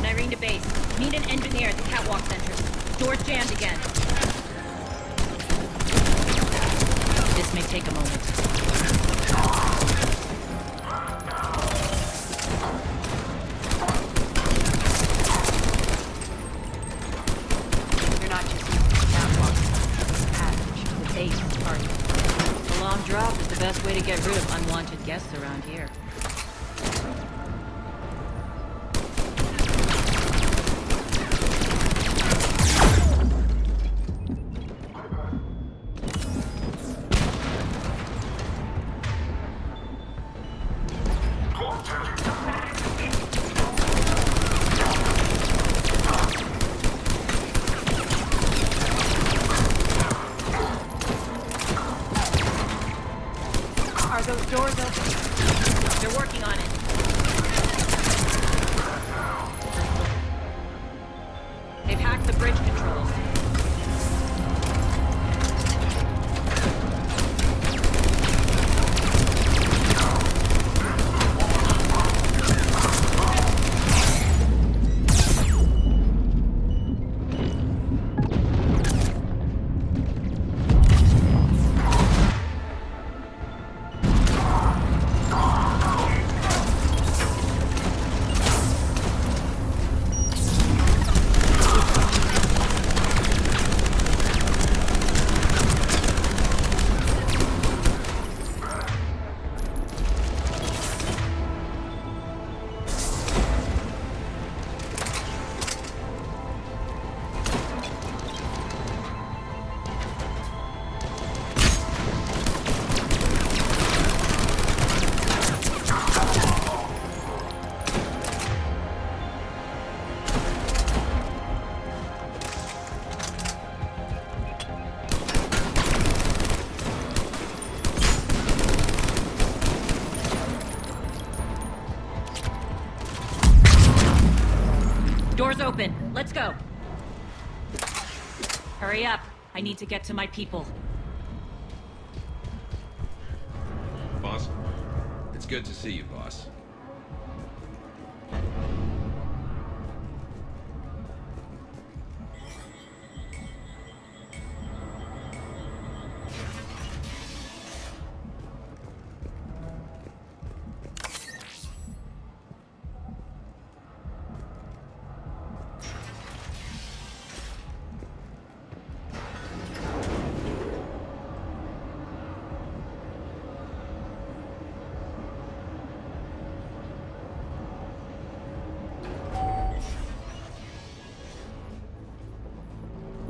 Irene to base. Need an engineer at the catwalk centers. Door's jammed again. This may take a moment. You're not just using the catwalk. It's a passage. The base party. The long drop is the best way to get rid of unwanted guests around here. Are those doors open? They're Doors open. Let's go. Hurry up. I need to get to my people. Boss? It's good to see you, boss.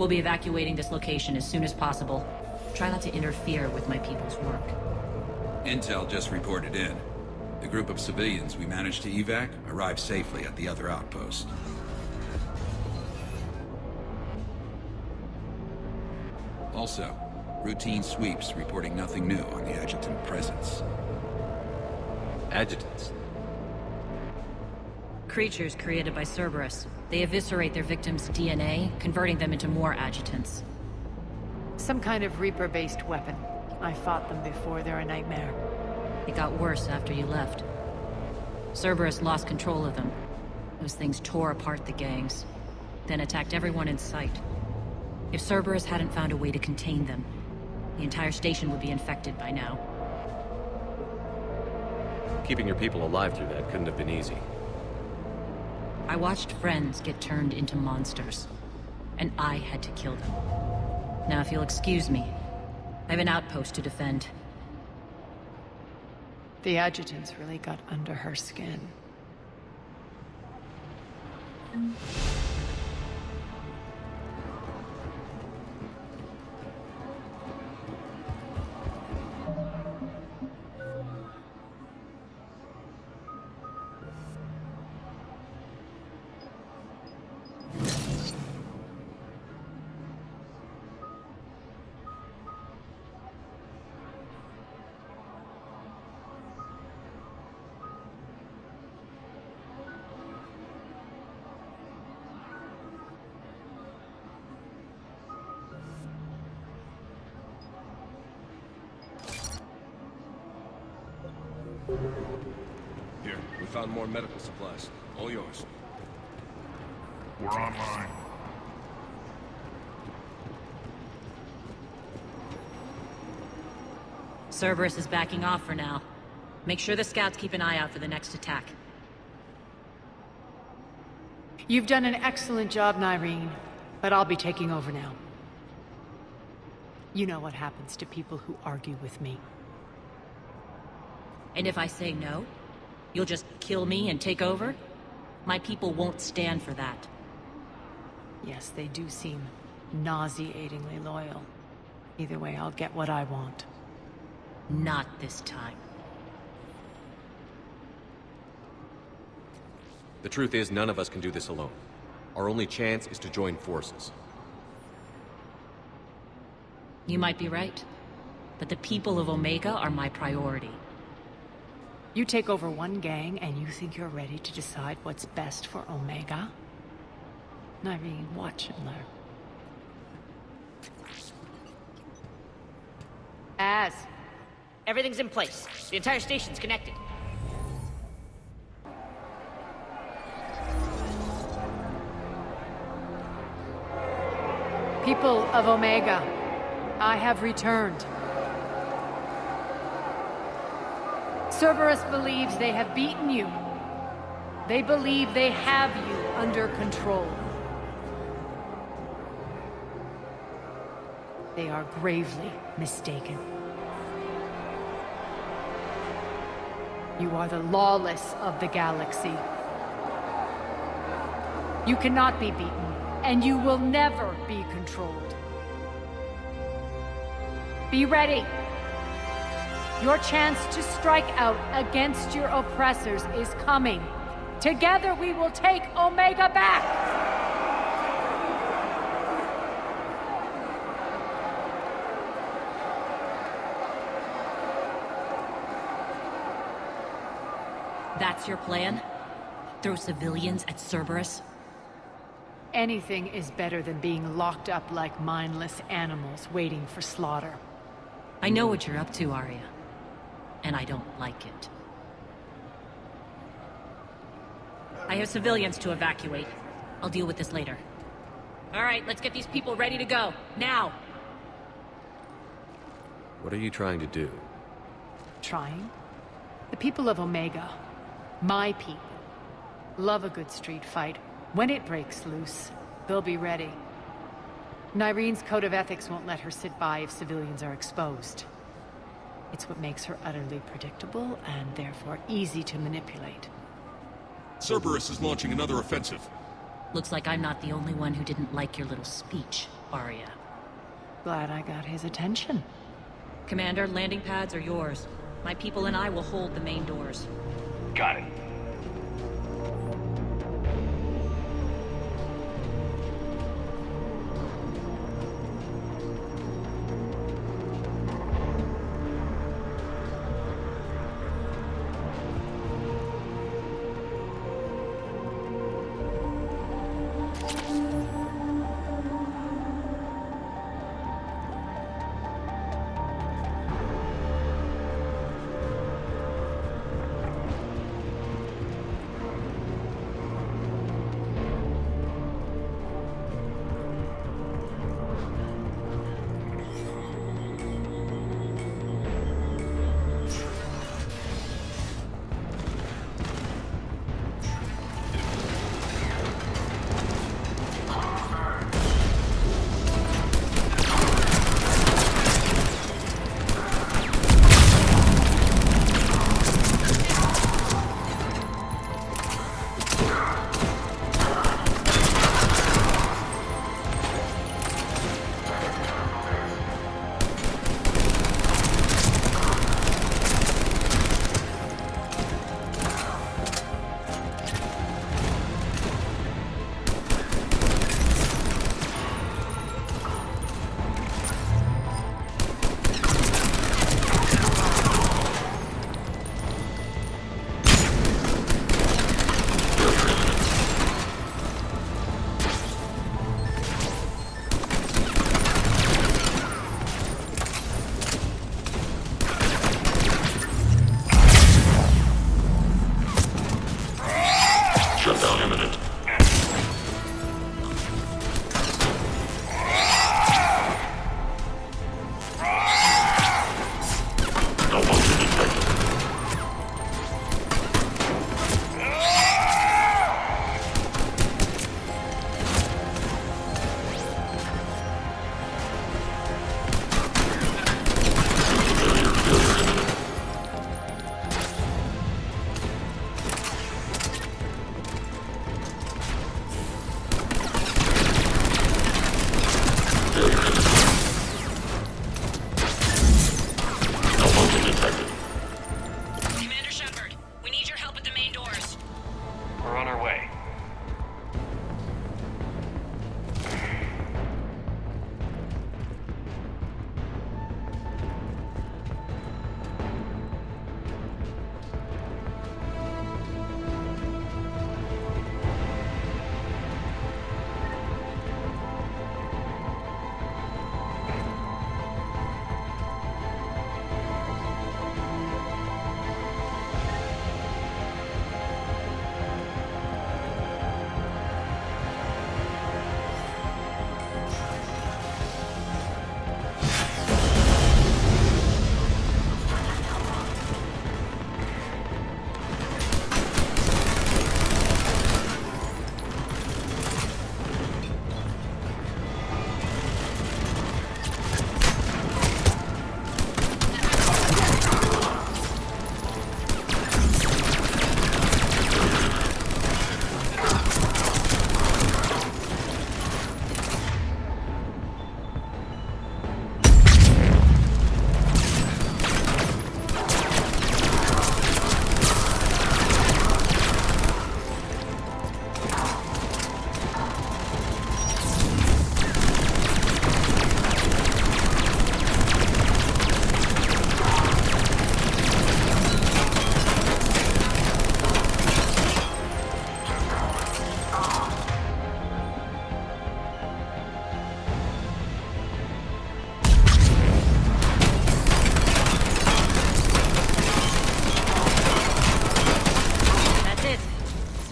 We'll be evacuating this location as soon as possible. Try not to interfere with my people's work. Intel just reported in. The group of civilians we managed to evac arrived safely at the other outpost. Also, routine sweeps reporting nothing new on the adjutant presence. Adjutants? Creatures created by Cerberus. They eviscerate their victims' DNA, converting them into more adjutants. Some kind of Reaper-based weapon. I fought them before, they're a nightmare. It got worse after you left. Cerberus lost control of them. Those things tore apart the gangs, then attacked everyone in sight. If Cerberus hadn't found a way to contain them, the entire station would be infected by now. Keeping your people alive through that couldn't have been easy. I watched friends get turned into monsters, and I had to kill them. Now, if you'll excuse me, I have an outpost to defend. The adjutants really got under her skin. Here, we found more medical supplies. All yours. We're online. Cerberus is backing off for now. Make sure the scouts keep an eye out for the next attack. You've done an excellent job, Nyreen, but I'll be taking over now. You know what happens to people who argue with me. And if I say no, you'll just kill me and take over? My people won't stand for that. Yes, they do seem nauseatingly loyal. Either way, I'll get what I want. Not this time. The truth is, none of us can do this alone. Our only chance is to join forces. You might be right, but the people of Omega are my priority. You take over one gang and you think you're ready to decide what's best for Omega? Nyreen, watch and learn. Everything's in place. The entire station's connected. People of Omega, I have returned. Cerberus believes they have beaten you. They believe they have you under control. They are gravely mistaken. You are the lawless of the galaxy. You cannot be beaten, and you will never be controlled. Be ready. Your chance to strike out against your oppressors is coming. Together we will take Omega back! That's your plan? Throw civilians at Cerberus? Anything is better than being locked up like mindless animals waiting for slaughter. I know what you're up to, Arya. And I don't like it. I have civilians to evacuate. I'll deal with this later. All right, let's get these people ready to go. Now! What are you trying to do? Trying? The people of Omega, my people, love a good street fight. When it breaks loose, they'll be ready. Nyrene's code of ethics won't let her sit by if civilians are exposed. It's what makes her utterly predictable and therefore easy to manipulate. Cerberus is launching another offensive. Looks like I'm not the only one who didn't like your little speech, Arya. Glad I got his attention. Commander, landing pads are yours. My people and I will hold the main doors. Got it.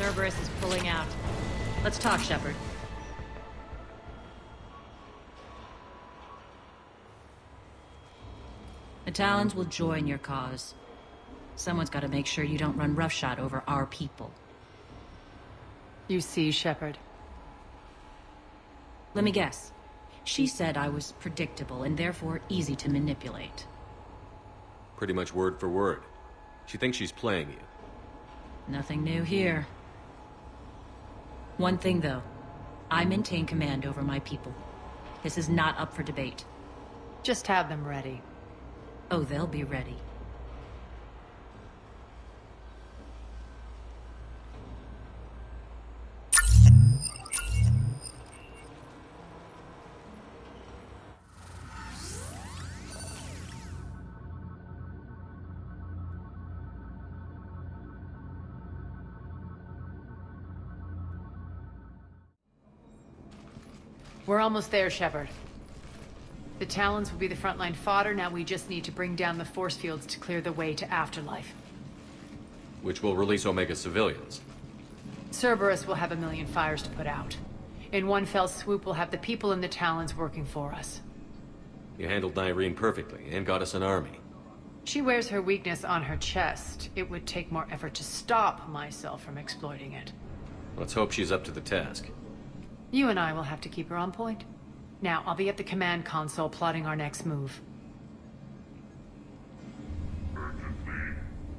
Cerberus is pulling out. Let's talk, Shepard. The Talons will join your cause. Someone's got to make sure you don't run roughshod over our people. You see, Shepard. Let me guess. She said I was predictable and therefore easy to manipulate. Pretty much word for word. She thinks she's playing you. Nothing new here. One thing, though. I maintain command over my people. This is not up for debate. Just have them ready. Oh, they'll be ready. We're almost there, Shepard. The Talons will be the frontline fodder. Now we just need to bring down the force fields to clear the way to Afterlife. Which will release Omega civilians. Cerberus will have a million fires to put out. In one fell swoop, we'll have the people in the Talons working for us. You handled Nyreen perfectly, and got us an army. She wears her weakness on her chest. It would take more effort to stop myself from exploiting it. Let's hope she's up to the task. You and I will have to keep her on point. Now, I'll be at the command console plotting our next move. Urgently,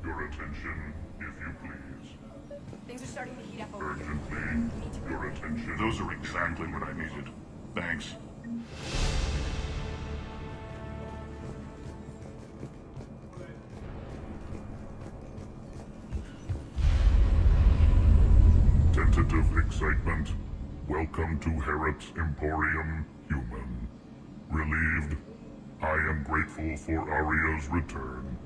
your attention, if you please. Things are starting to heat up over here. Urgently, your attention. Those are exactly what I needed. Thanks. Tentative excitement. Welcome to Herod's Emporium, human. Relieved. I am grateful for Aria's return.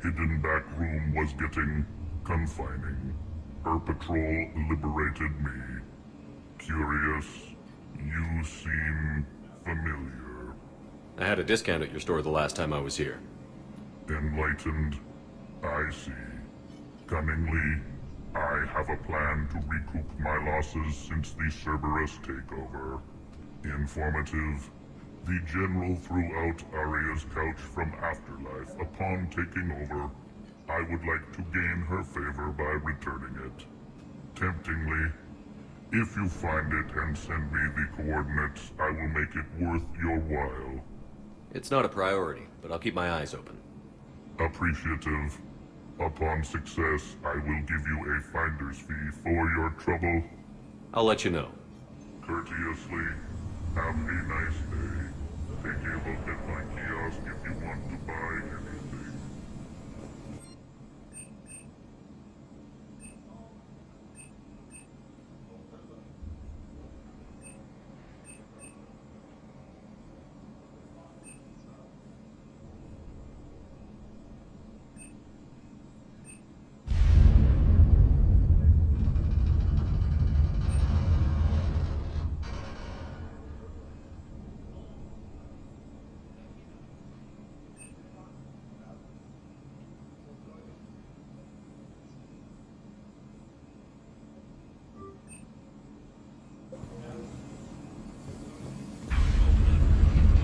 Hidden back room was getting confining. Her patrol liberated me. Curious. You seem familiar. I had a discount at your store the last time I was here. Enlightened. I see. Cunningly, I have a plan to recoup my losses since the Cerberus takeover. Informative. The General threw out Aria's couch from Afterlife upon taking over. I would like to gain her favor by returning it. Temptingly, if you find it and send me the coordinates, I will make it worth your while. It's not a priority, but I'll keep my eyes open. Appreciative. Upon success, I will give you a finder's fee for your trouble. I'll let you know. Courteously, have a nice day. Take a look at my kiosk if you want to buy anything.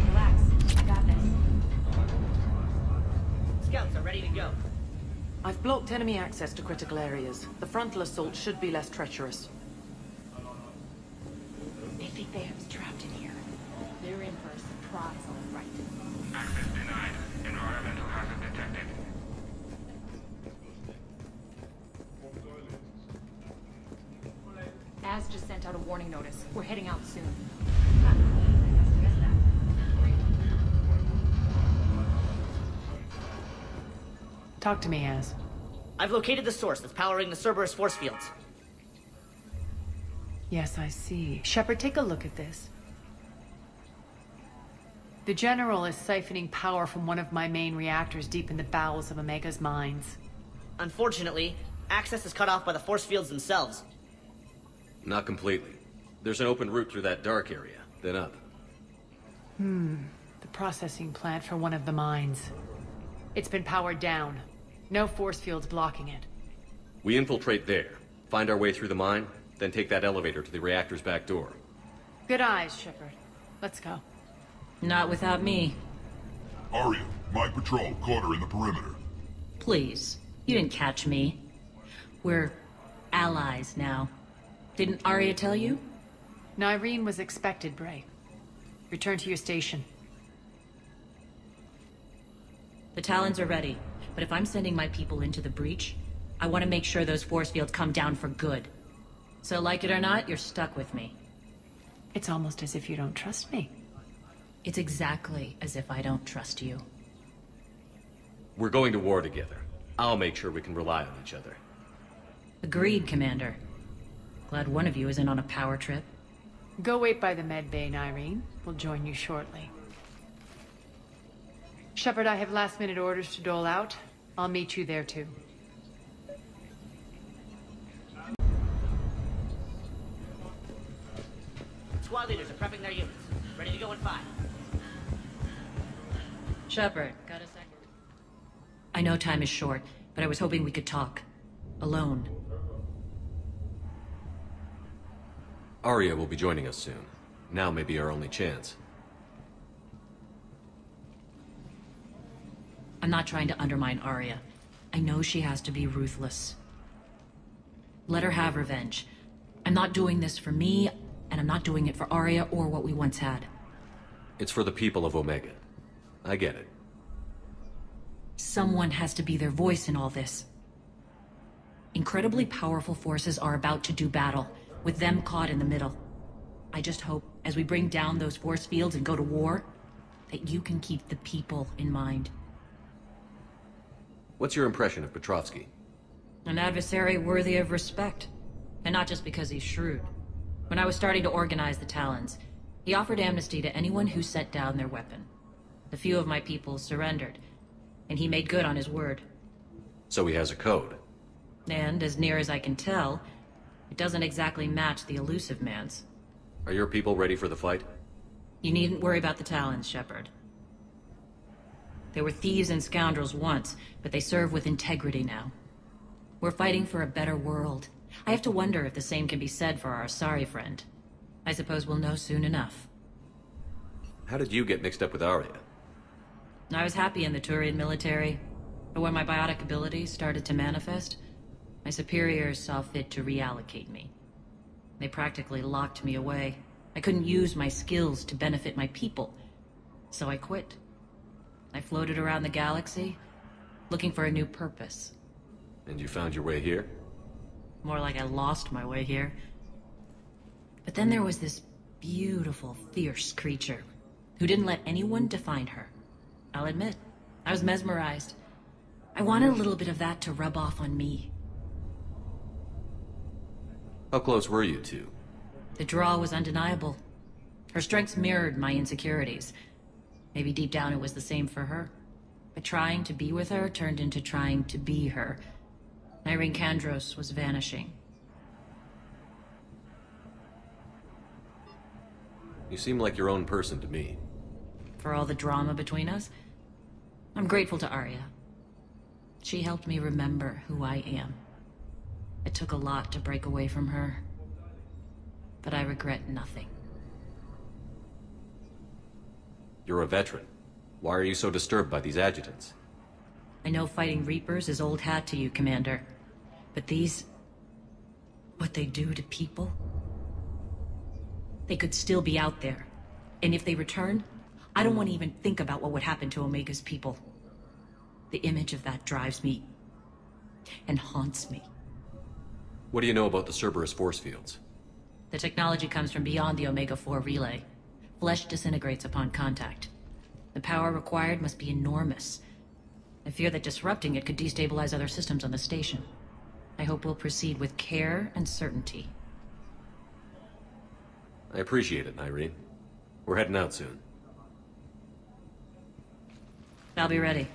Relax. I got this. Scouts are ready to go. I've blocked enemy access to critical areas. The frontal assault should be less treacherous. They think they have us trapped in here. They're in for a surprise on the right. Access denied. Environmental hazard detected. Az just sent out a warning notice. We're heading out soon. Talk to me, Az. I've located the source that's powering the Cerberus force fields. Yes, I see. Shepard, take a look at this. The General is siphoning power from one of my main reactors deep in the bowels of Omega's mines. Unfortunately, access is cut off by the force fields themselves. Not completely. There's an open route through that dark area, then up. The processing plant for one of the mines. It's been powered down. No force fields blocking it. We infiltrate there. Find our way through the mine, then take that elevator to the reactor's back door. Good eyes, Shepard. Let's go. Not without me. Arya, my patrol caught her in the perimeter. Please. You didn't catch me. We're allies now. Didn't Arya tell you? Nyreen was expected, Bray. Return to your station. The Talons are ready, but if I'm sending my people into the breach, I want to make sure those force fields come down for good. So like it or not, you're stuck with me. It's almost as if you don't trust me. It's exactly as if I don't trust you. We're going to war together. I'll make sure we can rely on each other. Agreed, Commander. Glad one of you isn't on a power trip. Go wait by the med bay, Nyreen. We'll join you shortly. Shepard, I have last-minute orders to dole out. I'll meet you there, too. Squad leaders are prepping their units. Ready to go in 5. Shepard, got a second? I know time is short, but I was hoping we could talk. Alone. Arya will be joining us soon. Now may be our only chance. I'm not trying to undermine Arya. I know she has to be ruthless. Let her have revenge. I'm not doing this for me, and I'm not doing it for Arya or what we once had. It's for the people of Omega. I get it. Someone has to be their voice in all this. Incredibly powerful forces are about to do battle, with them caught in the middle. I just hope, as we bring down those force fields and go to war, that you can keep the people in mind. What's your impression of Petrovsky? An adversary worthy of respect. And not just because he's shrewd. When I was starting to organize the Talons, he offered amnesty to anyone who set down their weapon. A few of my people surrendered, and he made good on his word. So he has a code. And, as near as I can tell, it doesn't exactly match the elusive man's. Are your people ready for the fight? You needn't worry about the Talons, Shepard. They were thieves and scoundrels once, but they serve with integrity now. We're fighting for a better world. I have to wonder if the same can be said for our Asari friend. I suppose we'll know soon enough. How did you get mixed up with Arya? I was happy in the Turian military, but when my biotic abilities started to manifest, my superiors saw fit to reallocate me. They practically locked me away. I couldn't use my skills to benefit my people, so I quit. I floated around the galaxy, looking for a new purpose. And you found your way here? More like I lost my way here. But then there was this beautiful, fierce creature who didn't let anyone define her. I'll admit, I was mesmerized. I wanted a little bit of that to rub off on me. How close were you two? The draw was undeniable. Her strengths mirrored my insecurities. Maybe deep down it was the same for her. But trying to be with her turned into trying to be her. Nyreen Kandros was vanishing. You seem like your own person to me. For all the drama between us, I'm grateful to Arya. She helped me remember who I am. It took a lot to break away from her, but I regret nothing. You're a veteran. Why are you so disturbed by these adjutants? I know fighting Reapers is old hat to you, Commander. But these... what they do to people? They could still be out there. And if they return, I don't want to even think about what would happen to Omega's people. The image of that drives me... and haunts me. What do you know about the Cerberus force fields? The technology comes from beyond the Omega-4 relay. Flesh disintegrates upon contact. The power required must be enormous. I fear that disrupting it could destabilize other systems on the station. I hope we'll proceed with care and certainty. I appreciate it, Nyreen. We're heading out soon. I'll be ready.